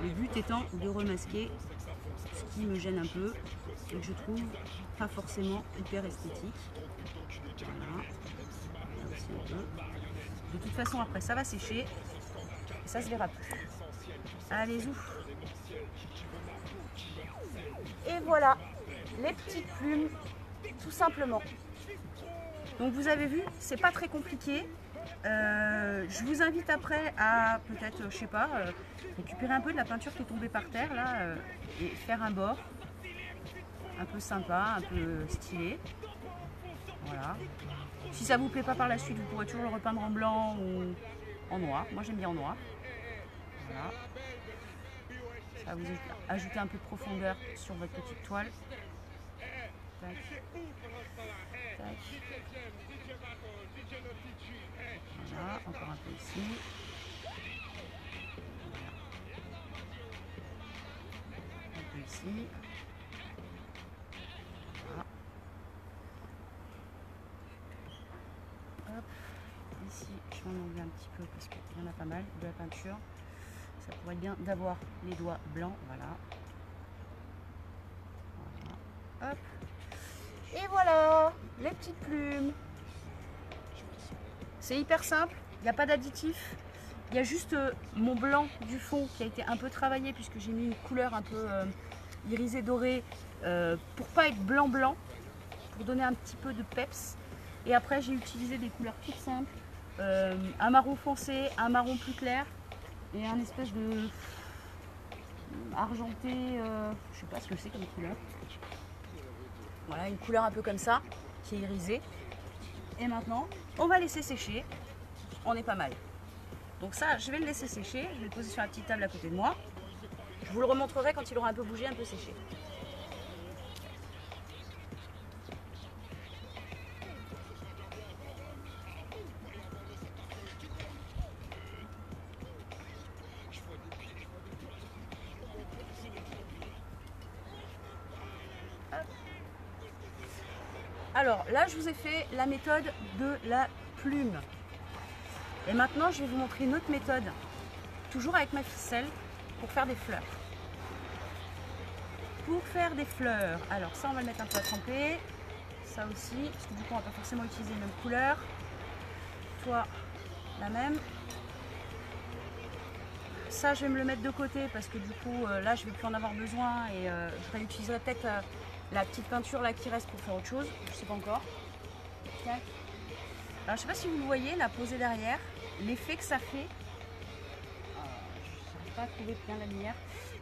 Le but étant de remasquer ce qui me gêne un peu et que je trouve pas forcément hyper esthétique. Voilà. Là aussi un peu. De toute façon après ça va sécher et ça se verra plus. Allez ouf. Et voilà les petites plumes tout simplement. Donc vous avez vu, c'est pas très compliqué. Je vous invite après à peut-être, je sais pas, récupérer un peu de la peinture qui est tombée par terre là et faire un bord un peu sympa, un peu stylé. Voilà. Si ça vous plaît pas par la suite, vous pourrez toujours le repeindre en blanc ou en noir. Moi j'aime bien en noir. Voilà. Ça va vous ajouter un peu de profondeur sur votre petite toile. Tac. Tac. Voilà, encore un peu ici. Un peu ici. Voilà. Hop. Ici, je vais en enlever un petit peu parce qu'il y en a pas mal de la peinture. Ça pourrait être bien d'avoir les doigts blancs. Voilà. Voilà. Hop. Et voilà, les petites plumes. C'est hyper simple, il n'y a pas d'additif. Il y a juste mon blanc du fond qui a été un peu travaillé puisque j'ai mis une couleur un peu irisée dorée pour pas être blanc, pour donner un petit peu de peps. Et après j'ai utilisé des couleurs toutes simples, un marron foncé, un marron plus clair et un espèce de argenté, je sais pas ce que c'est comme couleur. Voilà, une couleur un peu comme ça, qui est irisée. Et maintenant, on va laisser sécher. On est pas mal. Donc ça, je vais le laisser sécher. Je vais le poser sur la petite table à côté de moi. Je vous le remontrerai quand il aura un peu bougé, un peu séché. Alors là, je vous ai fait la méthode de la plume. Et maintenant, je vais vous montrer une autre méthode, toujours avec ma ficelle, pour faire des fleurs. Pour faire des fleurs, alors ça, on va le mettre un peu à tremper. Ça aussi, parce que du coup, on va pas forcément utiliser les mêmes couleurs. Toi, la même. Ça, je vais me le mettre de côté parce que du coup, là, je vais plus en avoir besoin et je réutiliserai peut-être la petite peinture là qui reste pour faire autre chose. Je sais pas encore. Tac. Alors, je sais pas si vous le voyez, la posée derrière, l'effet que ça fait. Je n'arrive pas à trouver bien la lumière,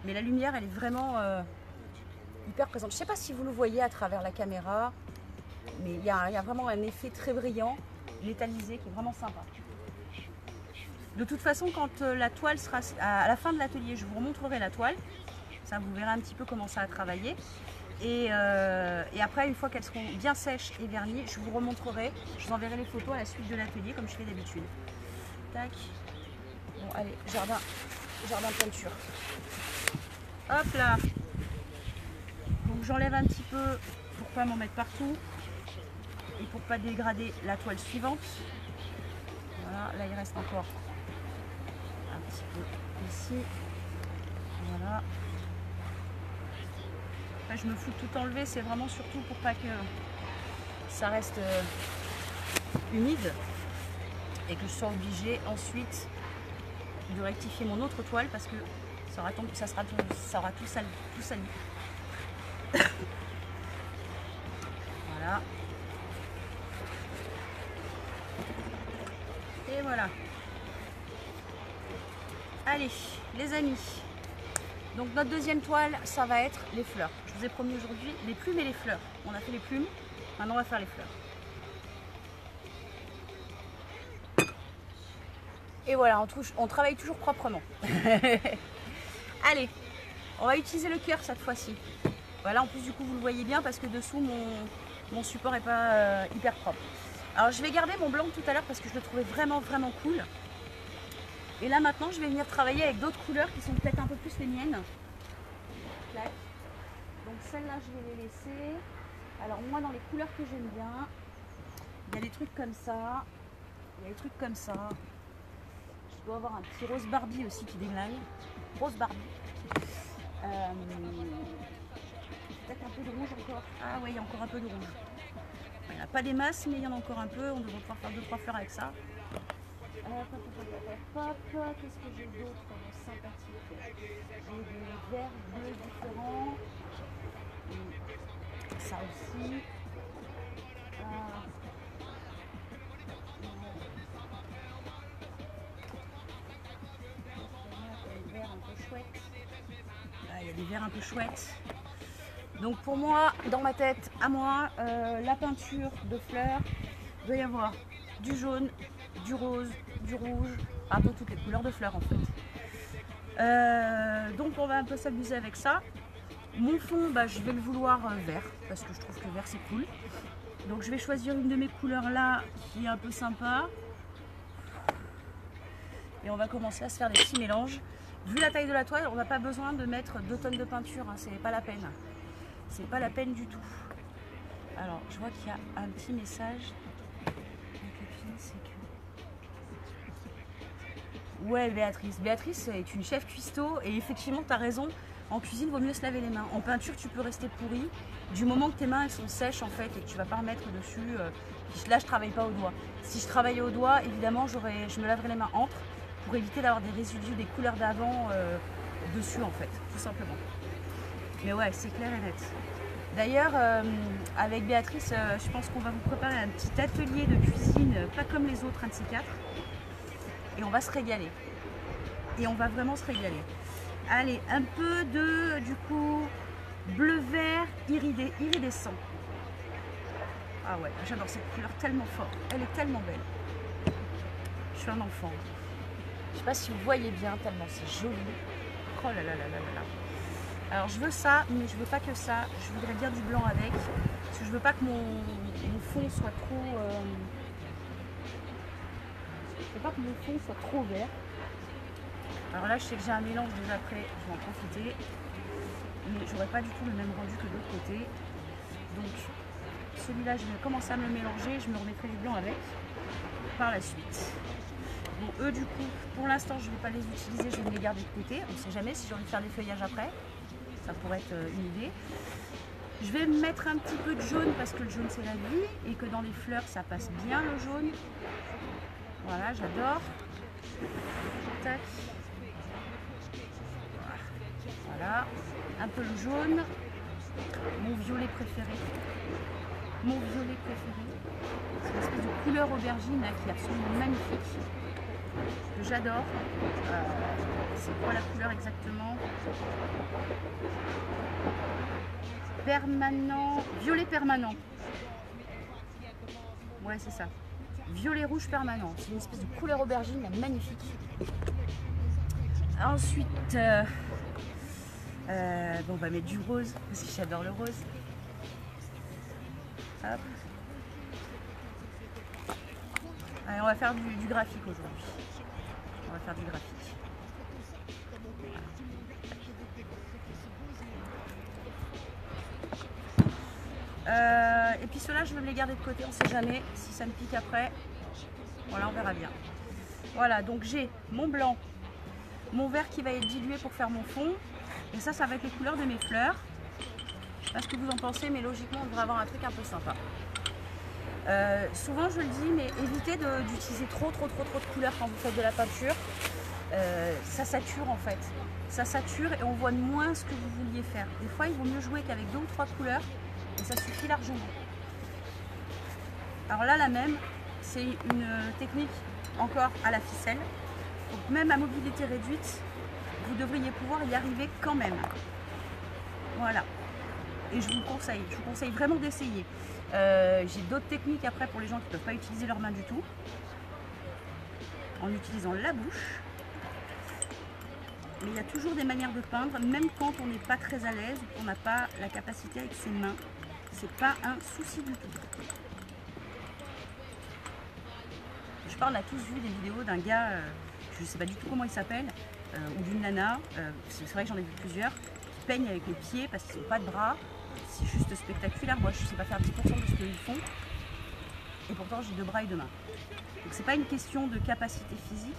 mais la lumière, elle est vraiment hyper présente. Je sais pas si vous le voyez à travers la caméra, mais il y a vraiment un effet très brillant, métallisé, qui est vraiment sympa. De toute façon, quand la toile sera à la fin de l'atelier, je vous remontrerai la toile. Ça, vous verrez un petit peu comment ça a travaillé. Et après, une fois qu'elles seront bien sèches et vernies, je vous remontrerai. Je vous enverrai les photos à la suite de l'atelier, comme je fais d'habitude. Tac. Bon, allez, jardin de peinture. Hop là. Donc, j'enlève un petit peu pour pas m'en mettre partout et pour pas dégrader la toile suivante. Voilà, là, il reste encore un petit peu ici. Voilà. Après, je me fous de tout enlever, c'est vraiment surtout pour pas que ça reste humide. et que je sois obligée ensuite de rectifier mon autre toile parce que ça aura tout sali. Voilà. Et voilà. Allez, les amis. Donc notre deuxième toile, ça va être les fleurs. Je vous ai promis aujourd'hui les plumes et les fleurs. On a fait les plumes, maintenant on va faire les fleurs. Et voilà, on travaille toujours proprement. Allez, on va utiliser le cœur cette fois-ci. Voilà, en plus du coup vous le voyez bien parce que dessous mon support n'est pas hyper propre. Alors je vais garder mon blanc tout à l'heure parce que je le trouvais vraiment cool. Et là maintenant je vais venir travailler avec d'autres couleurs qui sont peut-être un peu plus les miennes. Donc celles-là je vais les laisser. Alors moi dans les couleurs que j'aime bien, il y a des trucs comme ça. Il y a des trucs comme ça. Je dois avoir un petit rose Barbie aussi qui déglingue. Rose Barbie. Peut-être un peu de rouge encore. Ah oui, il y a encore un peu de rouge. Il n'y en a pas des masses, mais il y en a encore un peu. On devrait pouvoir faire 2-3 fleurs avec ça. Qu'est-ce que j'ai d'autre comme sympathique? J'ai des verts bleus différents. Ça aussi. Il y a des verts un peu chouettes. Donc pour moi, dans ma tête, à moi, la peinture de fleurs, il doit y avoir du jaune, du rose, du rouge, un peu toutes les couleurs de fleurs en fait. Donc on va un peu s'amuser avec ça. Mon fond, je vais le vouloir vert, parce que je trouve que vert c'est cool. Donc je vais choisir une de mes couleurs là, qui est un peu sympa. Et on va commencer à se faire des petits mélanges. Vu la taille de la toile, on n'a pas besoin de mettre 2 tonnes de peinture, hein, c'est pas la peine. C'est pas la peine du tout. Alors, je vois qu'il y a un petit message. Ma copine, c'est que... Ouais, Béatrice. Béatrice est une chef cuistot et effectivement, tu as raison. En cuisine, il vaut mieux se laver les mains. En peinture, tu peux rester pourri. Du moment que tes mains elles sont sèches en fait et que tu vas pas remettre dessus. Là, je travaille pas au doigt. Si je travaillais au doigt, évidemment, je me laverais les mains entre pour éviter d'avoir des résidus des couleurs d'avant dessus en fait, tout simplement. Mais ouais, c'est clair et net. D'ailleurs, avec Béatrice, je pense qu'on va vous préparer un petit atelier de cuisine, pas comme les autres, un de ces quatre. Et on va se régaler. Et on va vraiment se régaler. Allez, un peu de, du coup, bleu-vert iridescent. Ah ouais, j'adore cette couleur tellement fort. Elle est tellement belle. Je suis un enfant. Je sais pas si vous voyez bien, tellement c'est joli. Oh là là là là là là. Alors je veux ça, mais je veux pas que ça. Je voudrais bien du blanc avec. Parce que je veux pas que mon fond soit trop... Je veux pas que mon fond soit trop vert. Alors là, je sais que j'ai un mélange déjà prêt. Je vais en profiter. Mais j'aurais pas du tout le même rendu que de l'autre côté. Donc celui-là, je vais commencer à me le mélanger. Je me remettrai du blanc avec par la suite. Bon, eux, du coup, pour l'instant, je ne vais pas les utiliser, je vais les garder de côté. On ne sait jamais si j'ai envie de faire des feuillages après. Ça pourrait être une idée. Je vais mettre un petit peu de jaune parce que le jaune, c'est la vie. Et que dans les fleurs, ça passe bien le jaune. Voilà, j'adore. Tac. Voilà. Un peu le jaune. Mon violet préféré. Mon violet préféré. C'est une espèce de couleur aubergine là, qui est absolument magnifique. Que j'adore. C'est quoi la couleur exactement? Permanent, violet permanent. Ouais, c'est ça. Violet rouge permanent. C'est une espèce de couleur aubergine là, magnifique. Ensuite, bon, on va mettre du rose parce que j'adore le rose. Hop. Allez, on va faire du graphique aujourd'hui. On va faire du graphique. Et puis ceux-là, je vais me les garder de côté, on ne sait jamais si ça me pique après. Voilà, on verra bien. Voilà, donc j'ai mon blanc, mon vert qui va être dilué pour faire mon fond. Et ça va être les couleurs de mes fleurs. Je ne sais pas ce que vous en pensez, mais logiquement, on devrait avoir un truc un peu sympa. Souvent je le dis, mais évitez d'utiliser trop de couleurs quand vous faites de la peinture. Ça sature en fait. Ça sature et on voit moins ce que vous vouliez faire. Des fois il vaut mieux jouer qu'avec 2 ou 3 couleurs et ça suffit largement. Alors là, la même, c'est une technique encore à la ficelle. Donc même à mobilité réduite, vous devriez pouvoir y arriver quand même. Voilà. Et je vous conseille vraiment d'essayer. J'ai d'autres techniques après pour les gens qui ne peuvent pas utiliser leurs mains du tout. En utilisant la bouche. Mais il y a toujours des manières de peindre, même quand on n'est pas très à l'aise ou qu'on n'a pas la capacité avec ses mains. C'est pas un souci du tout. Je parle, on a tous vu des vidéos d'un gars, je ne sais pas du tout comment il s'appelle, ou d'une nana, c'est vrai que j'en ai vu plusieurs, qui peignent avec les pieds parce qu'ils n'ont pas de bras. C'est juste spectaculaire. Moi, je ne sais pas faire 10% de ce qu'ils font. Et pourtant, j'ai 2 bras et 2 mains. Donc, c'est pas une question de capacité physique.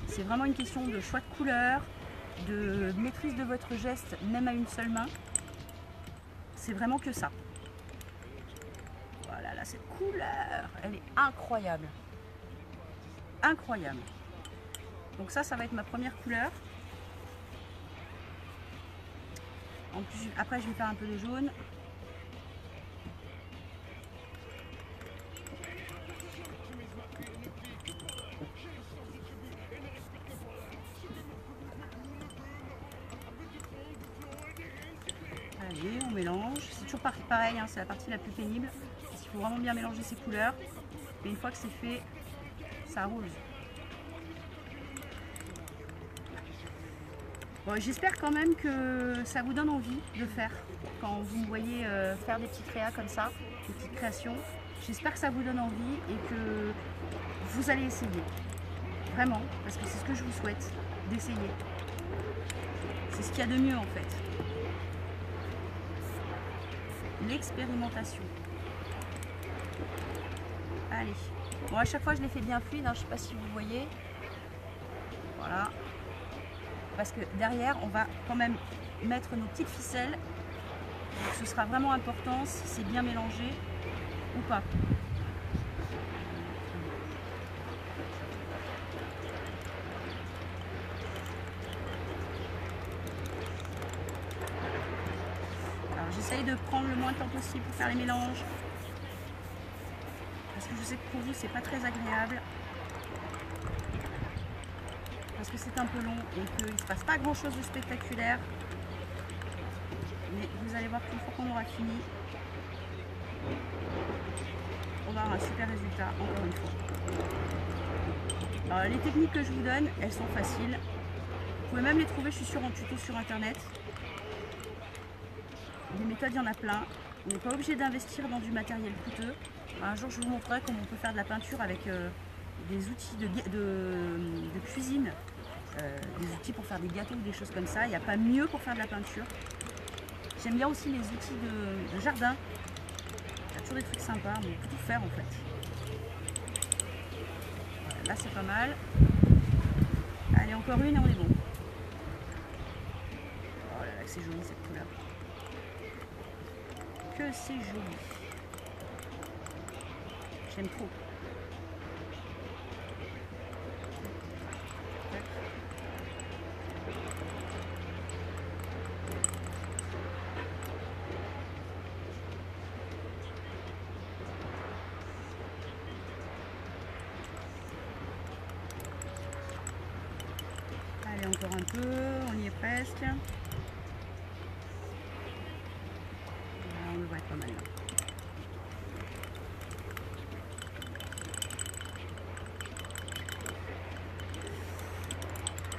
C'est vraiment une question de choix de couleur, de maîtrise de votre geste, même à une seule main. C'est vraiment que ça. Voilà, là, cette couleur, elle est incroyable. Incroyable. Donc ça va être ma première couleur. En plus, après, je vais faire un peu de jaune. Allez, on mélange. C'est toujours pareil, hein, c'est la partie la plus pénible. Parce qu'il faut vraiment bien mélanger ces couleurs. Et une fois que c'est fait, ça roule. Bon, j'espère quand même que ça vous donne envie de faire. Quand vous me voyez faire des petites créas comme ça, des petites créations, j'espère que ça vous donne envie et que vous allez essayer. Vraiment, parce que c'est ce que je vous souhaite, d'essayer. C'est ce qu'il y a de mieux en fait. L'expérimentation. Allez. Bon, à chaque fois je les fais bien fluides, hein, je ne sais pas si vous voyez. Voilà. Parce que derrière, on va quand même mettre nos petites ficelles. Donc, ce sera vraiment important si c'est bien mélangé ou pas. Alors j'essaye de prendre le moins de temps possible pour faire les mélanges. Parce que je sais que pour vous, c'est pas très agréable. Parce que c'est un peu long et qu'il ne se passe pas grand chose de spectaculaire. Mais vous allez voir qu'une fois qu'on aura fini, on va avoir un super résultat, encore une fois. Alors, les techniques que je vous donne, elles sont faciles. Vous pouvez même les trouver, je suis sûre, en tuto sur internet. Les méthodes, il y en a plein. On n'est pas obligé d'investir dans du matériel coûteux. Un jour, je vous montrerai comment on peut faire de la peinture avec des outils de cuisine, des outils pour faire des gâteaux ou des choses comme ça. Il n'y a pas mieux pour faire de la peinture. J'aime bien aussi les outils de jardin. Il y a toujours des trucs sympas, on peut tout faire en fait. Voilà, là c'est pas mal. Allez, encore une et on est bon. Oh là là, c'est joli cette couleur. Que c'est joli. J'aime trop. Allez, encore un peu, on y est presque. Là, on devrait être pas mal.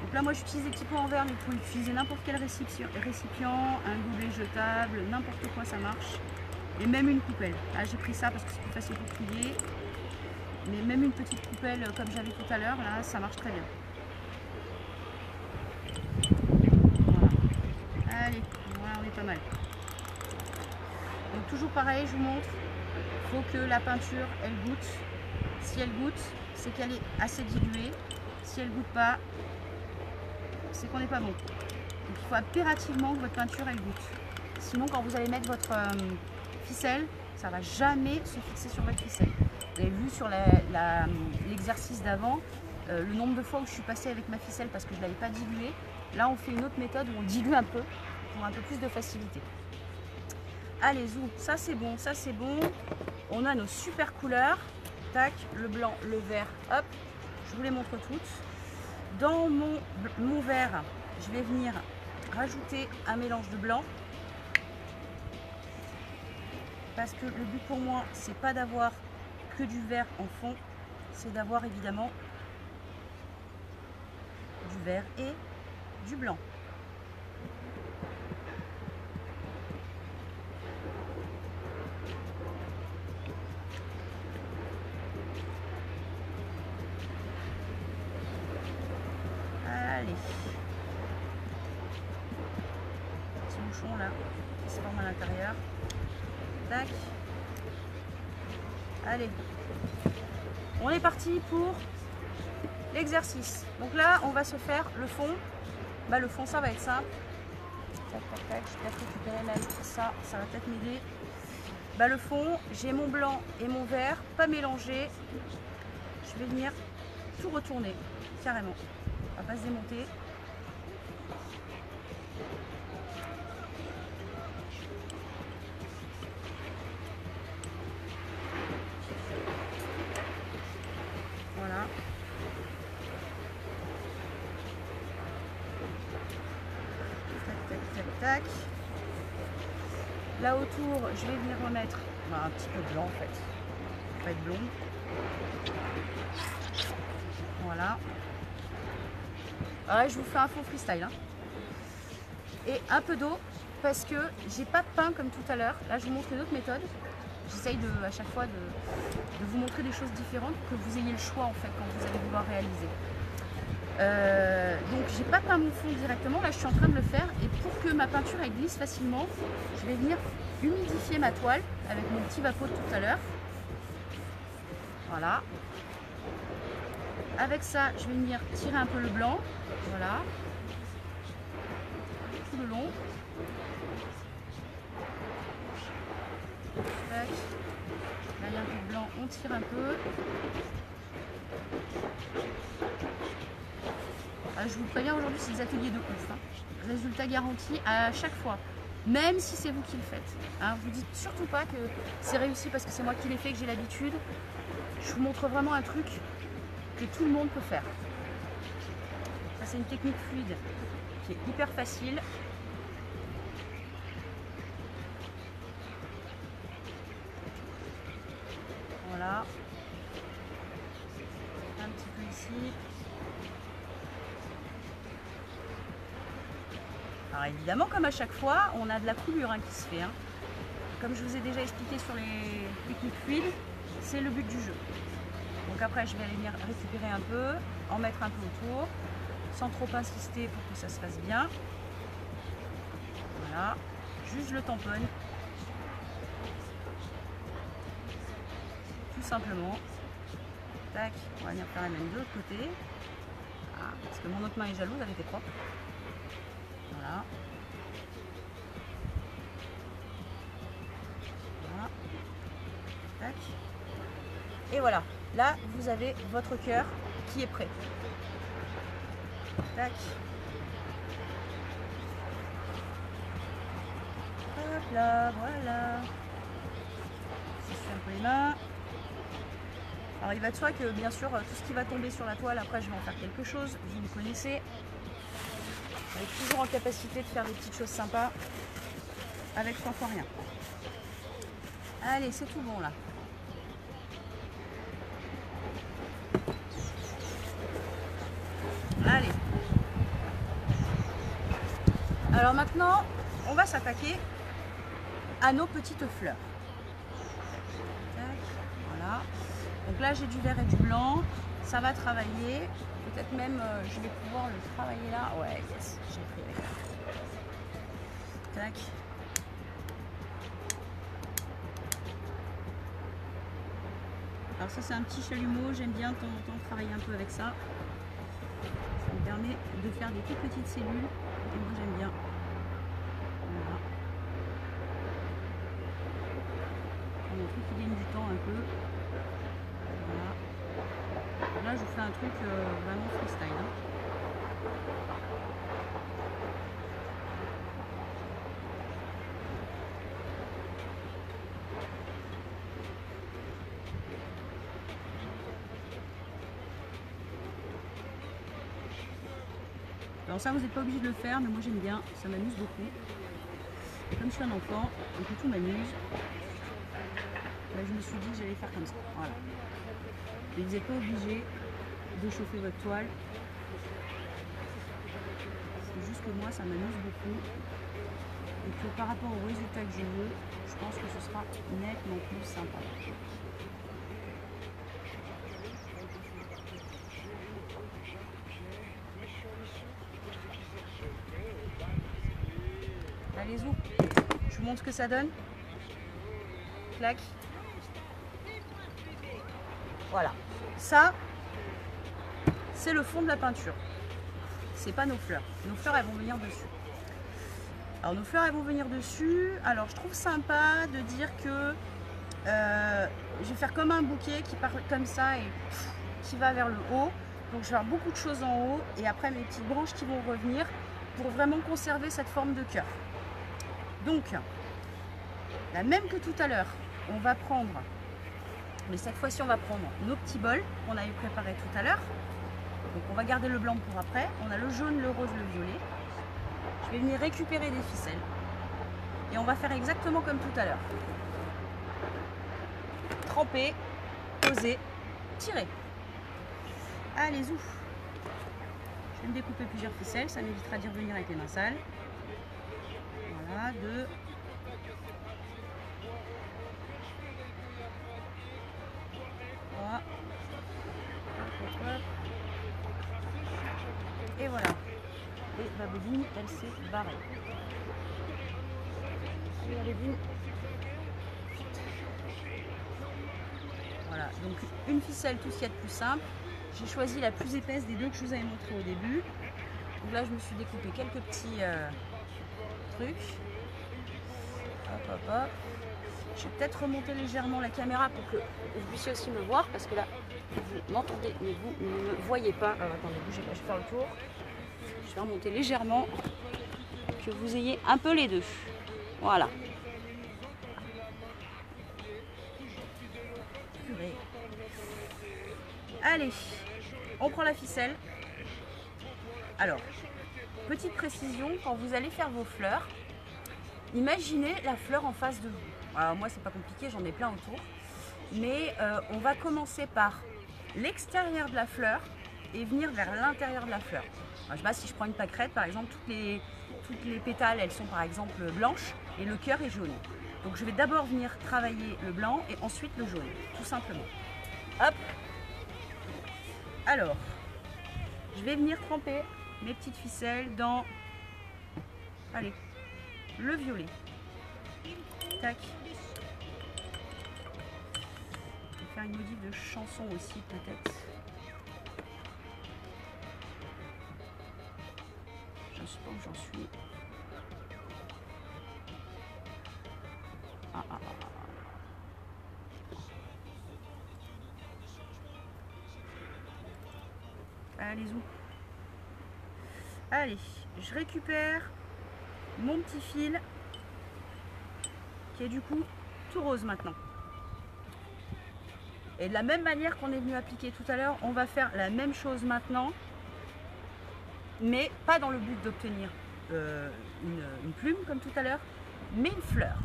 Donc là, moi j'utilise des petits pots en verre, mais vous pouvez utiliser n'importe quel récipient, un gobelet jetable, n'importe quoi, ça marche. Et même une coupelle. Là, j'ai pris ça parce que c'est plus facile pour plier. Mais même une petite coupelle comme j'avais tout à l'heure, là, ça marche très bien. Voilà. Allez, voilà, on est pas mal. Donc toujours pareil, je vous montre. Il faut que la peinture, elle goûte. Si elle goûte, c'est qu'elle est assez diluée. Si elle goûte pas, c'est qu'on n'est pas bon. Donc il faut impérativement que votre peinture, elle goûte. Sinon, quand vous allez mettre votre ficelle, ça ne va jamais se fixer sur votre ficelle. Vous avez vu sur l'exercice d'avant, le nombre de fois où je suis passée avec ma ficelle parce que je ne l'avais pas diluée. Là, on fait une autre méthode où on dilue un peu pour un peu plus de facilité. Allez, zou, ça c'est bon, ça c'est bon. On a nos super couleurs. Tac, le blanc, le vert, hop. Je vous les montre toutes. Dans mon verre, je vais venir rajouter un mélange de blanc. Parce que le but pour moi, c'est pas d'avoir que du vert en fond, c'est d'avoir évidemment du vert et du blanc. Allez. Petit bouchon là qui se forme à l'intérieur. Tac. Allez. On est parti pour l'exercice. Donc là, on va se faire le fond. Bah, le fond, ça va être simple. Tac, tac, tac. Je vais peut-être récupérer même ça. Ça va peut-être m'aider. Bah, le fond, j'ai mon blanc et mon vert, pas mélangés. Je vais venir tout retourner, carrément. Ça va pas se démonter. Voilà. Tac, tac, tac, tac. Là autour, je vais venir remettre un petit peu de blanc en fait. Ça va être blond. Voilà. Alors là, je vous fais un faux freestyle. Hein. Et un peu d'eau parce que j'ai pas peint comme tout à l'heure. Là, je vous montre une autre méthode. J'essaye à chaque fois de vous montrer des choses différentes pour que vous ayez le choix en fait quand vous allez vouloir réaliser. Donc j'ai pas peint mon fond directement, là je suis en train de le faire et pour que ma peinture elle glisse facilement, je vais venir humidifier ma toile avec mon petit vapeau de tout à l'heure. Voilà. Avec ça, je vais venir tirer un peu le blanc, voilà, tout le long. Tac. Là il y a un peu de blanc, on tire un peu. Je vous préviens, aujourd'hui c'est des ateliers de ouf. Hein. Résultat garanti à chaque fois, même si c'est vous qui le faites. Hein. Vous dites surtout pas que c'est réussi parce que c'est moi qui l'ai fait, que j'ai l'habitude. Je vous montre vraiment un truc que tout le monde peut faire. Ça c'est une technique fluide qui est hyper facile. Voilà. Un petit peu ici. Alors évidemment, comme à chaque fois, on a de la coulure hein, qui se fait. Hein. Comme je vous ai déjà expliqué sur les techniques fluides, c'est le but du jeu. Donc après, je vais aller venir récupérer un peu, en mettre un peu autour, sans trop insister pour que ça se fasse bien. Voilà, juste le tamponne. Tout simplement. Tac, on va venir faire la même de l'autre côté. Ah, parce que mon autre main est jalouse, elle était propre. Voilà. Voilà. Tac. Et voilà. Là, vous avez votre cœur qui est prêt. Tac. Hop là, voilà. Je suis un peu les mains. Alors il va de soi que bien sûr tout ce qui va tomber sur la toile, après je vais en faire quelque chose, vous me connaissez. On est toujours en capacité de faire des petites choses sympas avec 100 fois rien. Allez, c'est tout bon là. Allez. Alors maintenant, on va s'attaquer à nos petites fleurs. Voilà. Donc là, j'ai du vert et du blanc. Ça va travailler. Peut-être même, je vais pouvoir le travailler là. Ouais, yes, j'ai pris avec là. Tac. Alors ça, c'est un petit chalumeau. J'aime bien de temps en temps travailler un peu avec ça. Ça me permet de faire des toutes petites cellules. Et moi, j'aime bien. Voilà. truc qui gagne du temps un peu. Voilà. Là, je vous fais un truc vraiment freestyle. Hein. Alors ça, vous n'êtes pas obligé de le faire, mais moi j'aime bien, ça m'amuse beaucoup. Et comme je suis un enfant et que tout m'amuse, là, je me suis dit que j'allais faire comme ça. Voilà. Et vous n'êtes pas obligé de chauffer votre toile. C'est juste que moi, ça m'amuse beaucoup. Et que par rapport au résultat que je veux, je pense que ce sera nettement plus sympa. Allez-y, je vous montre ce que ça donne. Clac. Voilà. Ça, c'est le fond de la peinture. C'est pas nos fleurs. Nos fleurs, elles vont venir dessus. Alors, nos fleurs, elles vont venir dessus. Alors, je trouve sympa de dire que je vais faire comme un bouquet qui part comme ça et qui va vers le haut. Donc, je vais faire beaucoup de choses en haut et après mes petites branches qui vont revenir pour vraiment conserver cette forme de cœur. Donc, la même que tout à l'heure, on va prendre, mais cette fois-ci, on va prendre nos petits bols qu'on avait préparés tout à l'heure. Donc, on va garder le blanc pour après. On a le jaune, le rose, le violet. Je vais venir récupérer des ficelles et on va faire exactement comme tout à l'heure. Tremper, poser, tirer. Allez, ouf. Je vais me découper plusieurs ficelles, ça m'évitera d'y revenir avec les mains sales. Voilà, 2. Voilà. Et voilà. Et ma bobine, elle s'est barrée. Allez, la bobine. Voilà, donc une ficelle, tout ce qu'il y a de plus simple. J'ai choisi la plus épaisse des deux que je vous avais montré au début. Donc là, je me suis découpé quelques petits trucs. Hop, hop, hop. Je vais peut-être remonter légèrement la caméra pour que vous puissiez aussi me voir, parce que là, vous m'entendez, mais vous ne me voyez pas. Alors, attendez, bougez pas, je vais faire le tour. Je vais remonter légèrement, que vous ayez un peu les deux. Voilà. Allez, on prend la ficelle. Alors, petite précision, quand vous allez faire vos fleurs, imaginez la fleur en face de vous. Alors moi, c'est pas compliqué, j'en ai plein autour. Mais on va commencer par l'extérieur de la fleur et venir vers l'intérieur de la fleur. Alors, je sais pas, si je prends une pâquerette, par exemple, toutes les pétales, elles sont par exemple blanches et le cœur est jaune. Donc je vais d'abord venir travailler le blanc et ensuite le jaune, tout simplement. Hop. Alors, je vais venir tremper mes petites ficelles dans, allez, le violet. Tac. Je vais faire une modif de chanson aussi peut-être. Je ne sais pas où j'en suis. Allez, où? Allez, je récupère mon petit fil qui est du coup tout rose maintenant. Et de la même manière qu'on est venu appliquer tout à l'heure, on va faire la même chose maintenant, mais pas dans le but d'obtenir une plume comme tout à l'heure, mais une fleur.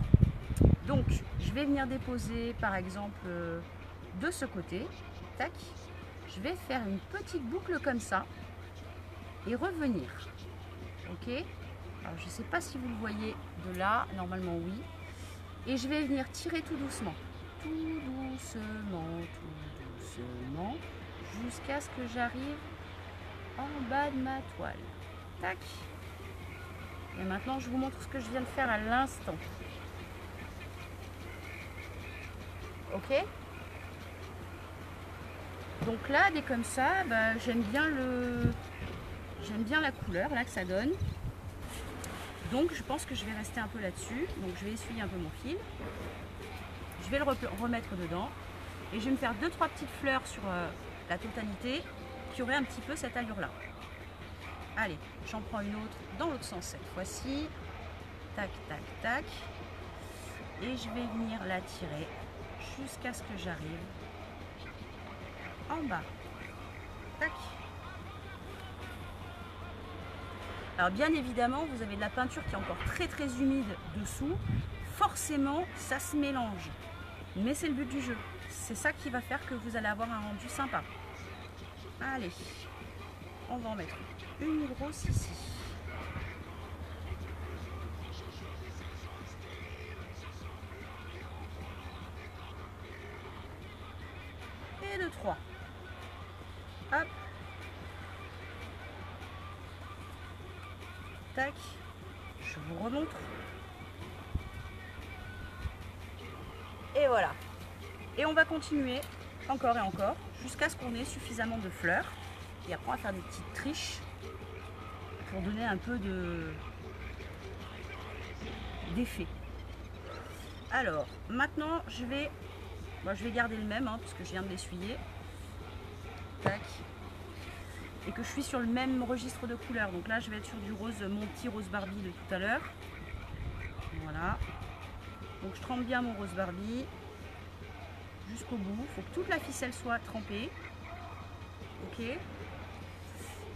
Donc, je vais venir déposer par exemple de ce côté, tac. Je vais faire une petite boucle comme ça et revenir. Ok. Alors, je ne sais pas si vous le voyez de là, normalement oui. Et je vais venir tirer tout doucement, jusqu'à ce que j'arrive en bas de ma toile. Tac. Et maintenant, je vous montre ce que je viens de faire à l'instant. Ok. Donc là, dès comme ça, bah, j'aime bien la couleur là que ça donne. Donc je pense que je vais rester un peu là-dessus. Donc je vais essuyer un peu mon fil. Je vais le remettre dedans et je vais me faire 2-3 petites fleurs sur la totalité qui aurait un petit peu cette allure là. Allez, j'en prends une autre dans l'autre sens cette fois-ci. Tac, tac, tac. Et je vais venir la tirer jusqu'à ce que j'arrive en bas. Tac. Alors bien évidemment, vous avez de la peinture qui est encore très très humide dessous. Forcément, ça se mélange. Mais c'est le but du jeu. C'est ça qui va faire que vous allez avoir un rendu sympa. Allez, on va en mettre une grosse ici. Et de 3. Hop. Tac. Je vous remontre. Et voilà. Et on va continuer encore et encore jusqu'à ce qu'on ait suffisamment de fleurs. Et après on va faire des petites triches pour donner un peu d'effet. Alors maintenant je vais garder le même parce que je viens de l'essuyer. Tac. Et que je suis sur le même registre de couleurs. Donc là je vais être sur du rose, mon petit rose Barbie de tout à l'heure. Voilà. Donc je trempe bien mon rose Barbie jusqu'au bout. Il faut que toute la ficelle soit trempée. Ok.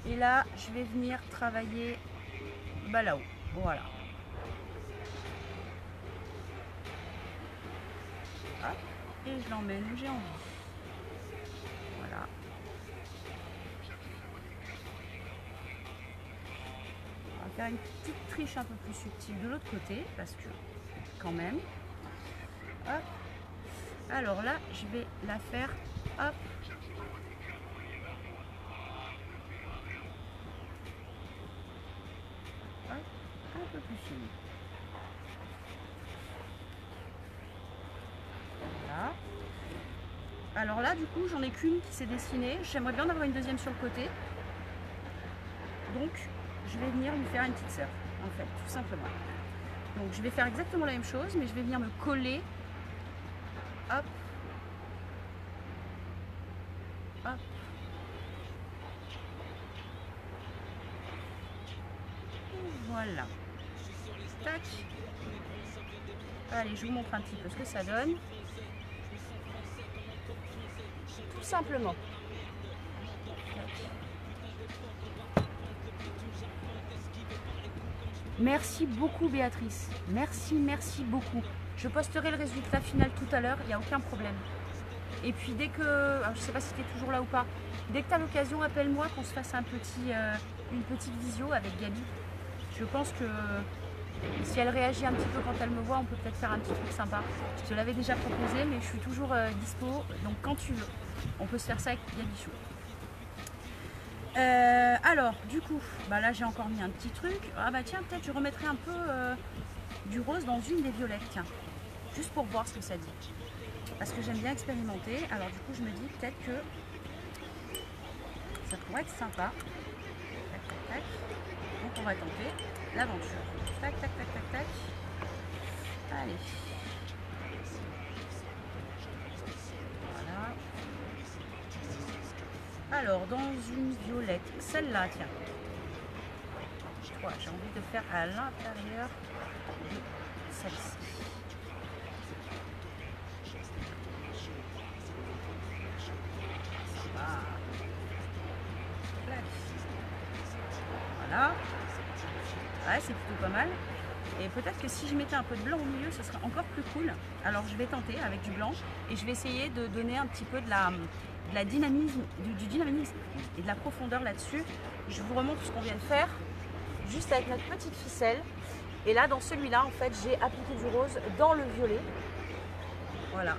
Et là je vais venir travailler là-haut. Voilà. Hop. Et je l'emmène où j'ai envie. Voilà. On va faire une petite triche un peu plus subtile de l'autre côté parce que quand même. Hop. Alors là, je vais la faire hop. Hop, un peu plus fine. Voilà. Alors là, du coup, j'en ai qu'une qui s'est dessinée. J'aimerais bien en avoir une deuxième sur le côté. Donc, je vais venir lui faire une petite sœur, en fait, tout simplement. Donc, je vais faire exactement la même chose, mais je vais venir me coller. Hop. Hop. Voilà. Tac. Allez, je vous montre un petit peu ce que ça donne. Tout simplement. Merci beaucoup Béatrice. Merci, merci beaucoup. Je posterai le résultat final tout à l'heure, il n'y a aucun problème. Et puis dès que, alors je ne sais pas si tu es toujours là ou pas, dès que tu as l'occasion, appelle-moi qu'on se fasse une petite visio avec Gabi. Je pense que si elle réagit un petit peu quand elle me voit, on peut peut-être faire un petit truc sympa. Je te l'avais déjà proposé, mais je suis toujours dispo, donc quand tu veux, on peut se faire ça avec Gabichou. Alors, du coup, bah là j'ai encore mis un petit truc. Ah bah tiens, peut-être je remettrai un peu du rose dans une des violettes, tiens, juste pour voir ce que ça dit. Parce que j'aime bien expérimenter. Alors du coup, je me dis peut-être que ça pourrait être sympa. Tac, tac, tac. Donc on va tenter l'aventure. Tac, tac, tac, tac, tac. Allez. Voilà. Alors, dans une violette, celle-là, tiens. Voilà, j'ai envie de faire à l'intérieur de celle-ci. Voilà. Ouais, c'est plutôt pas mal. Et peut-être que si je mettais un peu de blanc au milieu, ce serait encore plus cool. Alors je vais tenter avec du blanc et je vais essayer de donner un petit peu du dynamisme et de la profondeur là-dessus. Je vous remontre ce qu'on vient de faire, juste avec notre petite ficelle. Et là, dans celui-là, en fait, j'ai appliqué du rose dans le violet. Voilà.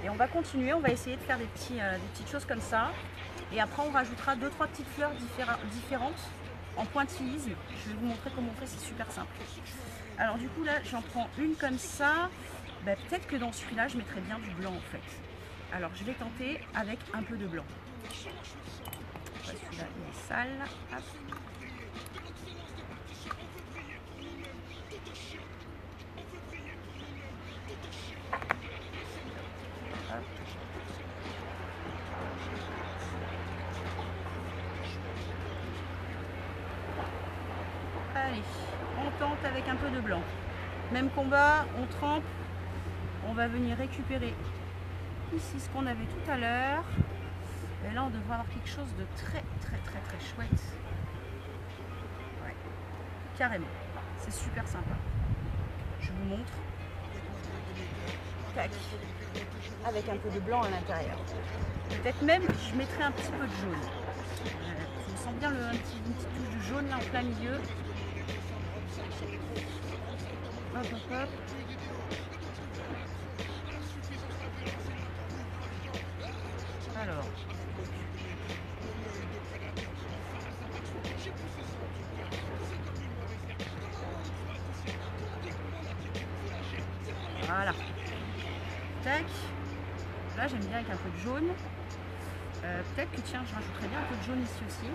Et on va continuer, on va essayer de faire des petites choses comme ça. Et après, on rajoutera 2-3 petites fleurs différentes en pointillisme. Je vais vous montrer comment on fait, c'est super simple. Alors du coup, là, j'en prends une comme ça. Ben, peut-être que dans celui-là, je mettrai bien du blanc en fait. Alors, je vais tenter avec un peu de blanc. Celui-là, il est sale. Hop. Allez, on tente avec un peu de blanc. Même combat, on trempe. On va venir récupérer ici ce qu'on avait tout à l'heure. Et là, on devrait avoir quelque chose de très chouette. Ouais, carrément. C'est super sympa. Je vous montre. Tac. Avec un peu de blanc à l'intérieur. Peut-être même, je mettrai un petit peu de jaune. Je sens bien une petite touche de jaune là en plein milieu. Hop, hop, hop. Alors. Voilà. Tac. Là, j'aime bien avec un peu de jaune. Peut-être que tiens, je rajouterais bien un peu de jaune ici aussi.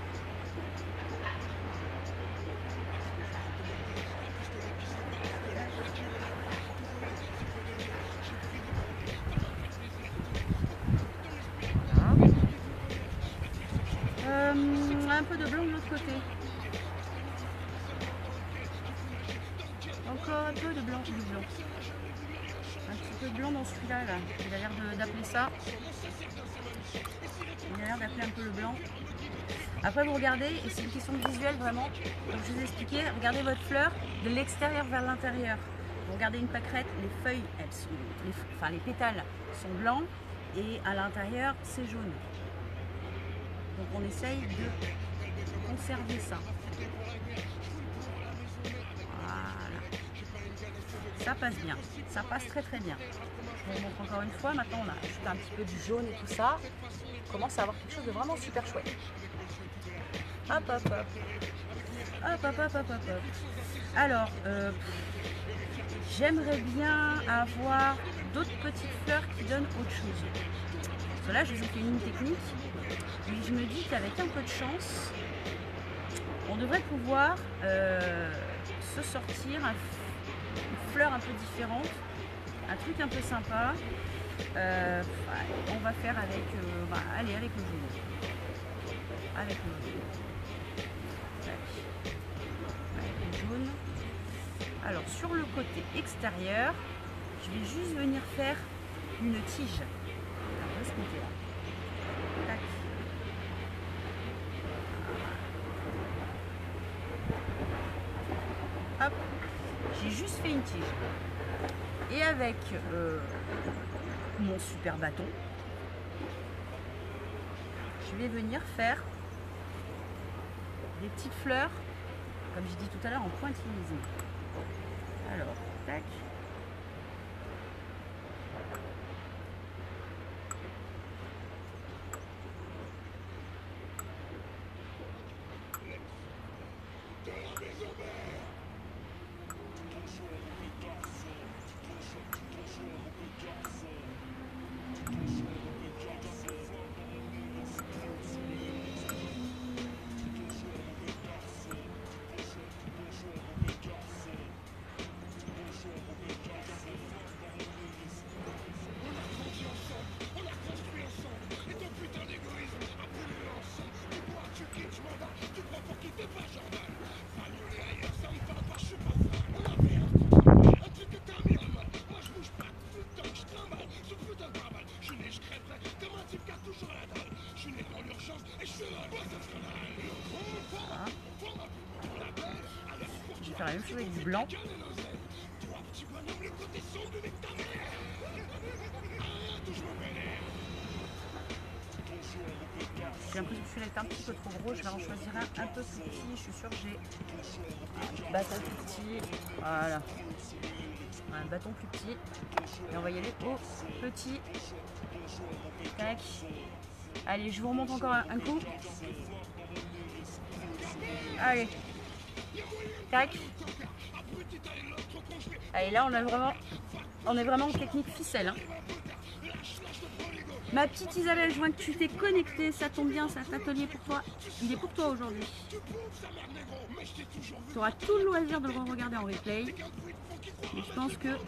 Un peu de blanc de l'autre côté. Encore un peu de blanc, du blanc. Un petit peu de blanc dans celui-là, là. Il a l'air d'appeler ça. Il a l'air d'appeler un peu le blanc. Après, vous regardez, et c'est une question de visuel vraiment. Comme je vous ai expliqué, regardez votre fleur de l'extérieur vers l'intérieur. Vous regardez une pâquerette, les feuilles, elles sont, les pétales sont blancs et à l'intérieur, c'est jaune. Donc on essaye de conserver ça. Voilà. Ça passe bien. Ça passe très bien. Je vous montre encore une fois. Maintenant, on a ajouté un petit peu du jaune et tout ça. On commence à avoir quelque chose de vraiment super chouette. Hop, hop, hop. Hop, hop, hop, hop, hop, hop. Alors, j'aimerais bien avoir d'autres petites fleurs qui donnent autre chose. Parce que là, je vous ai fait une technique. Mais je me dis qu'avec un peu de chance, on devrait pouvoir se sortir une fleur un peu différente, un truc un peu sympa. On va faire avec, allez, avec le jaune. Avec le jaune. Avec le jaune. Alors sur le côté extérieur, je vais juste venir faire une tige. Alors, de ce côté-là. Tac. Hop, j'ai juste fait une tige. Et avec mon super bâton, je vais venir faire des petites fleurs, comme j'ai dit tout à l'heure, en pointillisme. Alors, tac. Je vais faire la même chose avec du blanc. J'ai l'impression que celui-là est un petit peu trop gros. Je vais en choisir un peu plus petit. Je suis sûre que j'ai un bâton plus petit. Voilà. Un bâton plus petit. Et on va y aller au petit. Tac. Allez, je vous remonte encore un coup. Allez. Tac. Allez, là on est vraiment en technique ficelle. Hein. Ma petite Isabelle, je vois que tu t'es connectée, ça tombe bien, cet atelier pour toi. Il est pour toi aujourd'hui. Tu auras tout le loisir de le regarder en replay. Mais je pense que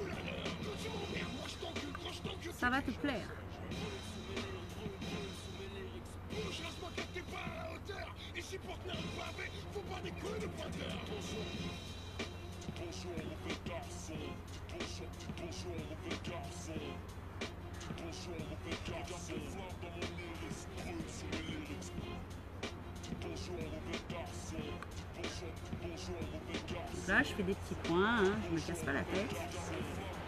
ça va te plaire. Donc là, je fais des petits points, hein, je ne me casse pas la tête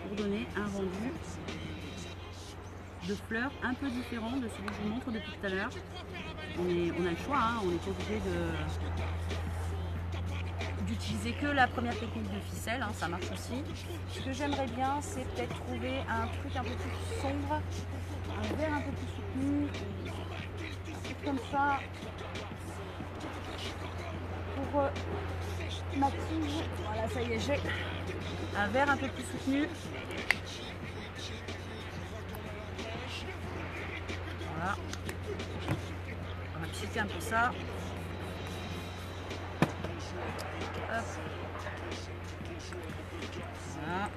pour donner un rendu de fleurs un peu différent de celui que je vous montre depuis tout à l'heure. On a le choix, hein, on n'est pas obligé d'utiliser que la première technique de ficelle, hein, ça marche aussi. Ce que j'aimerais bien, c'est peut-être trouver un truc un peu plus sombre, un vert un peu plus soutenu, un truc comme ça, pour ma tige. Voilà, ça y est, j'ai un vert un peu plus soutenu. Voilà, on va piquer un peu ça. Hop. Voilà.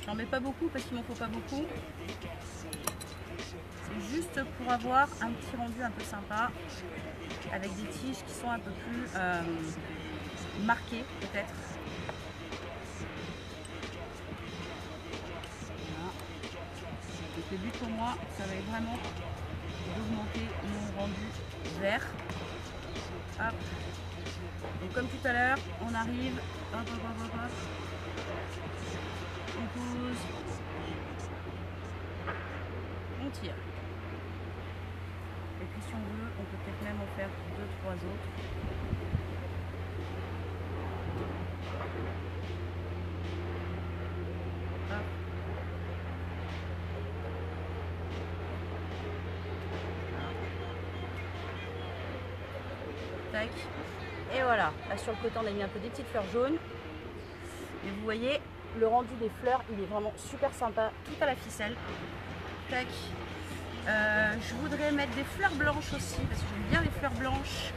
J'en mets pas beaucoup parce qu'il m'en faut pas beaucoup. C'est juste pour avoir un petit rendu un peu sympa avec des tiges qui sont un peu plus marquées peut-être. Voilà. Donc le but pour moi, ça va être vraiment d'augmenter mon rendu vert. Hop. Donc comme tout à l'heure, on arrive, hop, hop, hop, hop, hop. On pose, on tire. Et puis si on veut, on peut peut-être même en faire 2-3 autres. Hop. Tac. Et voilà, là sur le côté on a mis un peu des petites fleurs jaunes. Et vous voyez, le rendu des fleurs, il est vraiment super sympa, tout à la ficelle. Tac. Je voudrais mettre des fleurs blanches aussi, parce que j'aime bien les fleurs blanches.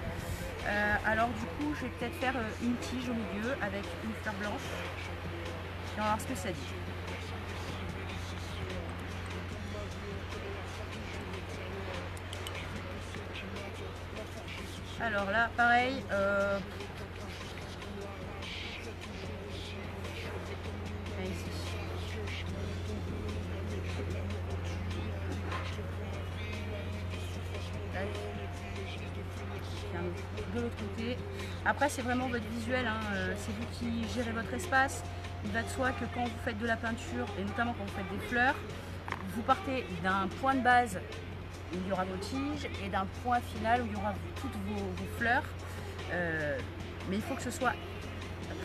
Alors du coup, je vais peut-être faire une tige au milieu avec une fleur blanche. Et on va voir ce que ça dit. Alors là, pareil. Ici. De l'autre côté. Après, c'est vraiment votre visuel, hein. C'est vous qui gérez votre espace. Il va de soi que quand vous faites de la peinture, et notamment quand vous faites des fleurs, vous partez d'un point de base où il y aura vos tiges et d'un point final où il y aura toutes vos fleurs. Mais il faut que ce soit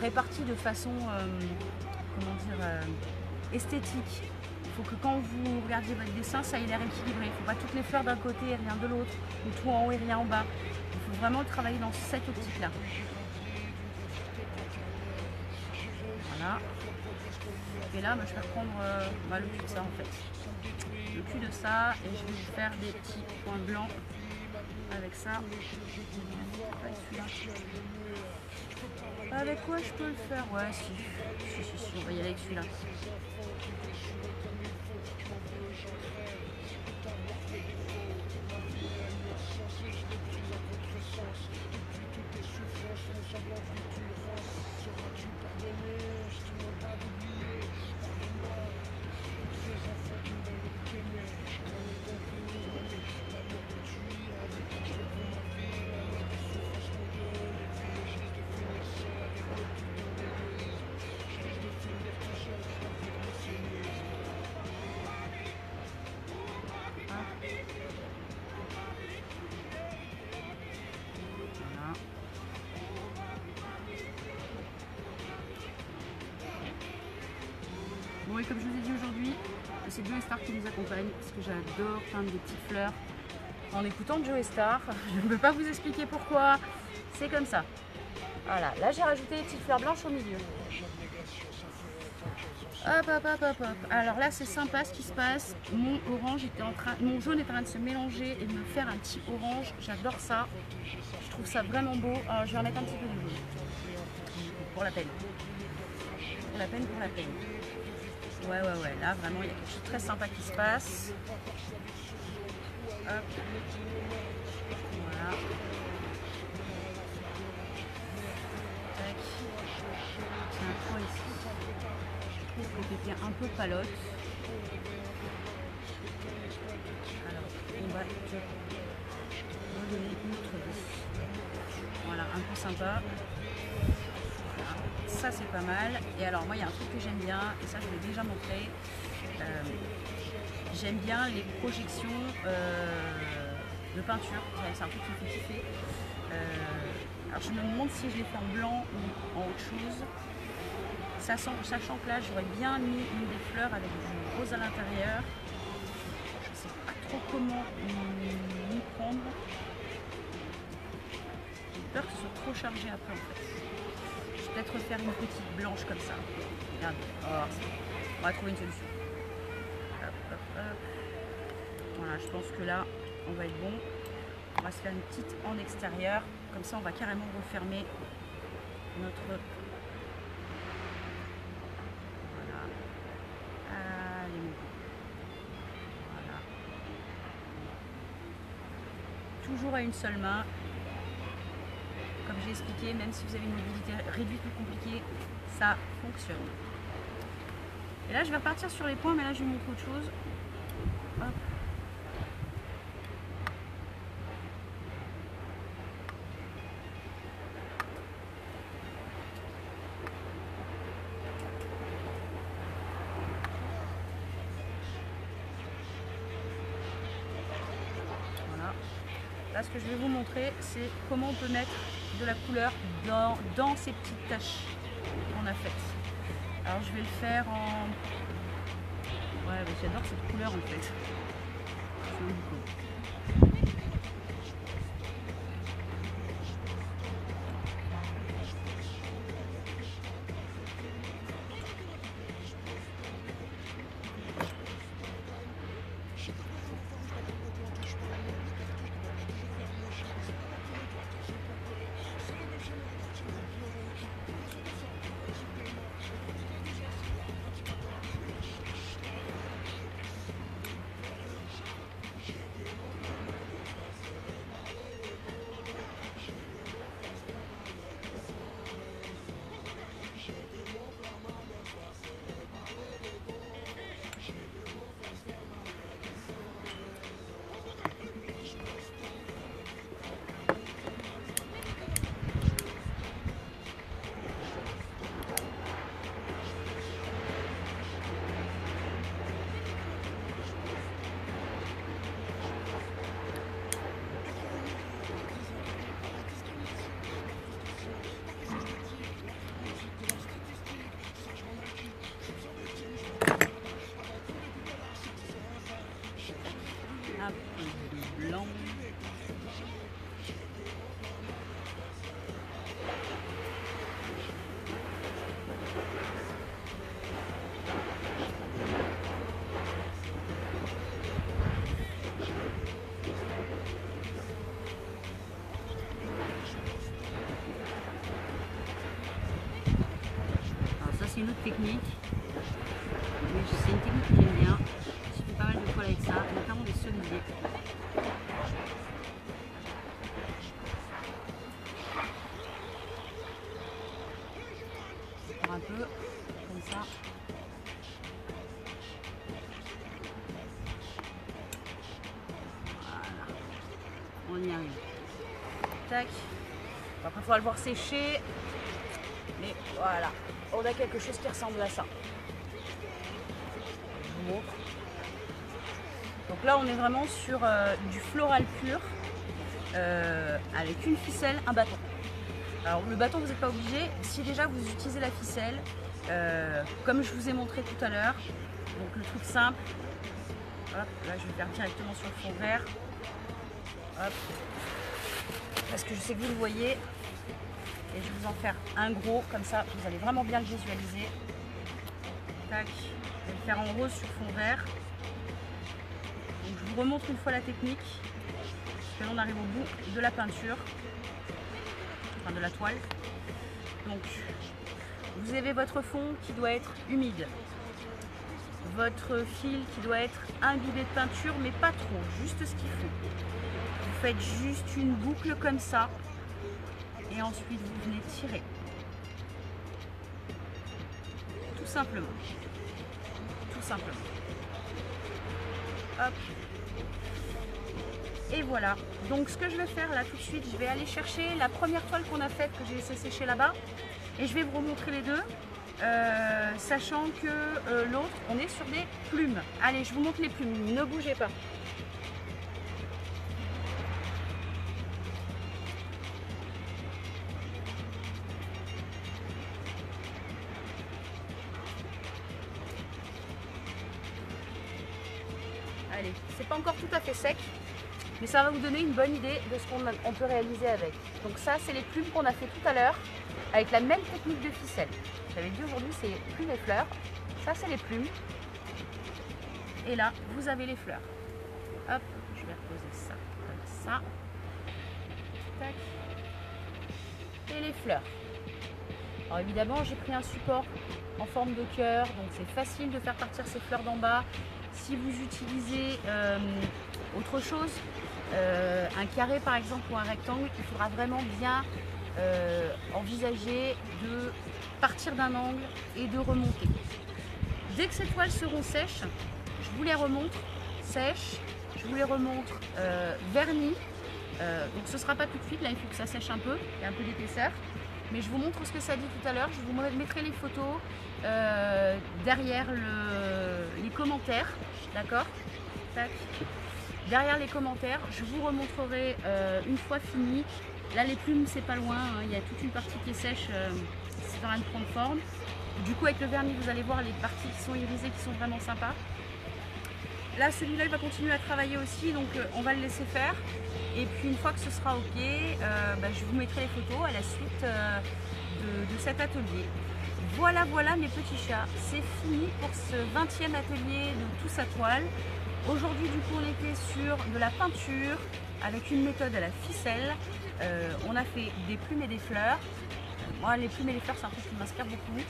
réparti de façon comment dire, esthétique. Il faut que quand vous regardiez votre dessin, ça ait l'air équilibré. Il ne faut pas toutes les fleurs d'un côté et rien de l'autre, ou tout en haut et rien en bas. Il faut vraiment travailler dans cette optique-là. Voilà. Et là, je vais reprendre le cul de ça en fait. Le cul de ça, et je vais vous faire des petits points blancs avec ça. Avec quoi je peux le faire? Ouais, si, on va y aller avec celui-là. Bon, et comme je vous ai dit aujourd'hui, c'est Joey Star qui nous accompagne parce que j'adore peindre des petites fleurs en écoutant Joey Star. Je ne peux pas vous expliquer pourquoi, c'est comme ça. Voilà, là j'ai rajouté des petites fleurs blanches au milieu. Hop, hop, hop, hop, hop. Alors là c'est sympa ce qui se passe. Mon jaune est en train de se mélanger et de me faire un petit orange. J'adore ça. Je trouve ça vraiment beau. Alors je vais en mettre un petit peu de jaune. Pour la peine. Pour la peine, pour la peine. Ouais, là vraiment il y a quelque chose de très sympa qui se passe. Hop. côté un peu palote. Alors, on va te redonner une autre vie. Voilà, un peu sympa. Voilà. Ça, c'est pas mal. Et alors, moi, il y a un truc que j'aime bien, et ça, je l'ai déjà montré. J'aime bien les projections de peinture. C'est un truc qui me fait kiffer. Alors, je me demande si je les fais en blanc ou en autre chose. Sachant que là, j'aurais bien mis une des fleurs avec du rose à l'intérieur. Je ne sais pas trop comment m'y prendre. J'ai peur que ce soit trop chargé après en fait. Je vais peut-être refaire une petite blanche comme ça. Regardez, on va trouver une solution. Hop, hop, hop. Voilà, je pense que là, on va être bon. On va se faire une petite en extérieur. Comme ça, on va carrément refermer notre... Voilà. Allez, mon coup. Voilà. Toujours à une seule main. Comme j'ai expliqué, même si vous avez une mobilité réduite ou compliquée, ça fonctionne. Et là, je vais repartir sur les points, mais là, je vais vous montrer autre chose. Hop. Voilà. Là, ce que je vais vous montrer, c'est comment on peut mettre de la couleur dans ces petites taches qu'on a faites. Alors je vais le faire en... Ouais, mais j'adore cette couleur en fait. C'est beaucoup. Un peu de blanc. Alors ça c'est une autre technique, mais c'est une technique que j'aime bien. Je fais pas mal de toiles avec ça, notamment des cerisiers. Un peu comme ça. Voilà, on y arrive. Tac. Bon, après il faudra le voir sécher, mais voilà, on a quelque chose qui ressemble à ça. Je vous montre. Donc là on est vraiment sur du floral pur avec une ficelle, un bâton. Alors le bâton vous n'êtes pas obligé, si déjà vous utilisez la ficelle, comme je vous ai montré tout à l'heure, donc le truc simple, hop, là je vais faire directement sur le fond vert, hop, parce que je sais que vous le voyez, et je vais vous en faire un gros, comme ça vous allez vraiment bien le visualiser. Tac, je vais le faire en rose sur fond vert. Donc je vous remontre une fois la technique, que l'on arrive au bout de la peinture. De la toile. Donc vous avez votre fond qui doit être humide, votre fil qui doit être imbibé de peinture, mais pas trop, juste ce qu'il faut. Vous faites juste une boucle comme ça et ensuite vous venez tirer, tout simplement. simplement. Hop. Et voilà. Donc ce que je vais faire là tout de suite, je vais aller chercher la première toile qu'on a faite, que j'ai laissé sécher là-bas. Et je vais vous remontrer les deux. Sachant que l'autre, on est sur des plumes. Allez, je vous montre les plumes, ne bougez pas. Allez, c'est pas encore tout à fait sec, mais ça va vous donner une bonne idée de ce qu'on peut réaliser avec. Donc ça, c'est les plumes qu'on a fait tout à l'heure, avec la même technique de ficelle. J'avais dit aujourd'hui, c'est plumes et fleurs. Ça, c'est les plumes. Et là, vous avez les fleurs. Hop, je vais reposer ça comme ça. Tac. Et les fleurs. Alors évidemment, j'ai pris un support en forme de cœur, donc c'est facile de faire partir ces fleurs d'en bas. Si vous utilisez autre chose, un carré par exemple ou un rectangle, il faudra vraiment bien envisager de partir d'un angle et de remonter. Dès que ces toiles seront sèches, je vous les remontre sèches, je vous les remontre vernis. Donc ce ne sera pas tout de suite, là il faut que ça sèche un peu, il y a un peu d'épaisseur. Mais je vous montre ce que ça dit tout à l'heure, je vous mettrai les photos derrière les commentaires, d'accord? Derrière les commentaires, je vous remontrerai une fois fini. Là les plumes c'est pas loin, hein, il y a toute une partie qui est sèche, c'est en train de prendre forme. Du coup avec le vernis vous allez voir les parties qui sont irisées, qui sont vraiment sympas. Là celui-là il va continuer à travailler aussi, donc on va le laisser faire. Et puis une fois que ce sera ok, je vous mettrai les photos à la suite de cet atelier. Voilà mes petits chats, c'est fini pour ce 20e atelier de Tous à Toile. Aujourd'hui du coup on était sur de la peinture avec une méthode à la ficelle. On a fait des plumes et des fleurs. Moi les plumes et les fleurs c'est un truc qui m'inspire beaucoup.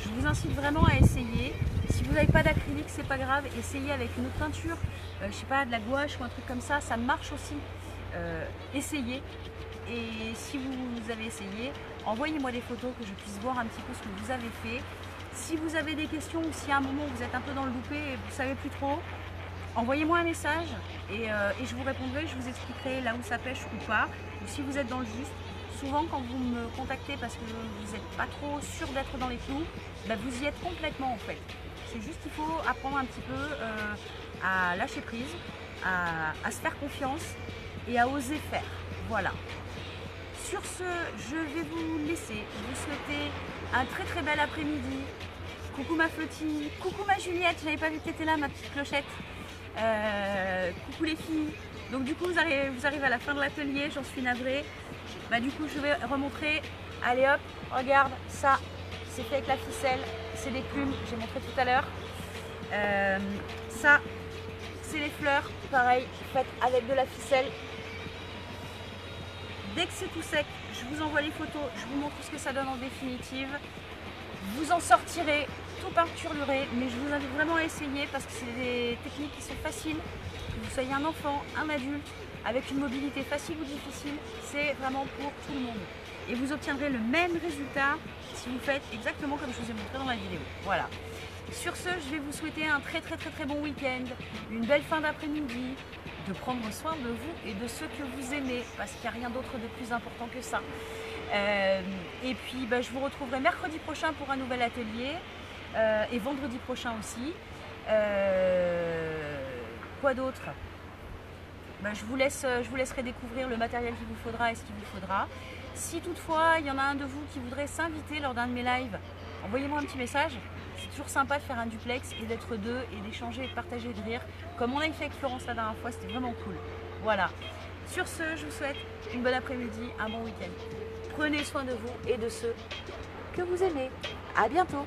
Je vous incite vraiment à essayer. Si vous n'avez pas d'acrylique c'est pas grave, essayez avec une autre peinture, je sais pas, de la gouache ou un truc comme ça marche aussi. Essayez. Et si vous avez essayé, envoyez-moi des photos que je puisse voir un petit peu ce que vous avez fait. Si vous avez des questions ou si à un moment vous êtes un peu dans le loupé et vous ne savez plus trop, envoyez-moi un message et je vous répondrai, je vous expliquerai là où ça pêche ou pas. Ou si vous êtes dans le juste, souvent quand vous me contactez parce que vous n'êtes pas trop sûr d'être dans les clous, vous y êtes complètement en fait. C'est juste qu'il faut apprendre un petit peu à lâcher prise, à se faire confiance et à oser faire. Voilà. Sur ce, je vais vous laisser, vous souhaiter un très bel après-midi. Coucou ma Flottille, coucou ma Juliette, j'avais pas vu que tu étais là ma petite clochette. Coucou les filles. Donc du coup vous arrivez à la fin de l'atelier, j'en suis navrée. Du coup je vais remontrer. Allez hop, regarde ça, c'est fait avec la ficelle, c'est des plumes, j'ai montré tout à l'heure. Ça, c'est les fleurs, pareil, faites avec de la ficelle. Dès que c'est tout sec, je vous envoie les photos, je vous montre ce que ça donne en définitive. Vous en sortirez tout peinturluré, mais je vous invite vraiment à essayer parce que c'est des techniques qui sont faciles. Que vous soyez un enfant, un adulte, avec une mobilité facile ou difficile, c'est vraiment pour tout le monde. Et vous obtiendrez le même résultat si vous faites exactement comme je vous ai montré dans la vidéo. Voilà. Sur ce, je vais vous souhaiter un très bon week-end, une belle fin d'après-midi, de prendre soin de vous et de ceux que vous aimez, parce qu'il n'y a rien d'autre de plus important que ça. Et puis je vous retrouverai mercredi prochain pour un nouvel atelier et vendredi prochain aussi. Quoi d'autre? Je vous laisserai découvrir le matériel qu'il vous faudra et ce qu'il vous faudra. Si toutefois il y en a un de vous qui voudrait s'inviter lors d'un de mes lives, envoyez-moi un petit message. C'est toujours sympa de faire un duplex et d'être deux et d'échanger et de partager et de rire. Comme on a fait avec Florence la dernière fois, c'était vraiment cool. Voilà. Sur ce, je vous souhaite une bonne après-midi, un bon week-end. Prenez soin de vous et de ceux que vous aimez. À bientôt.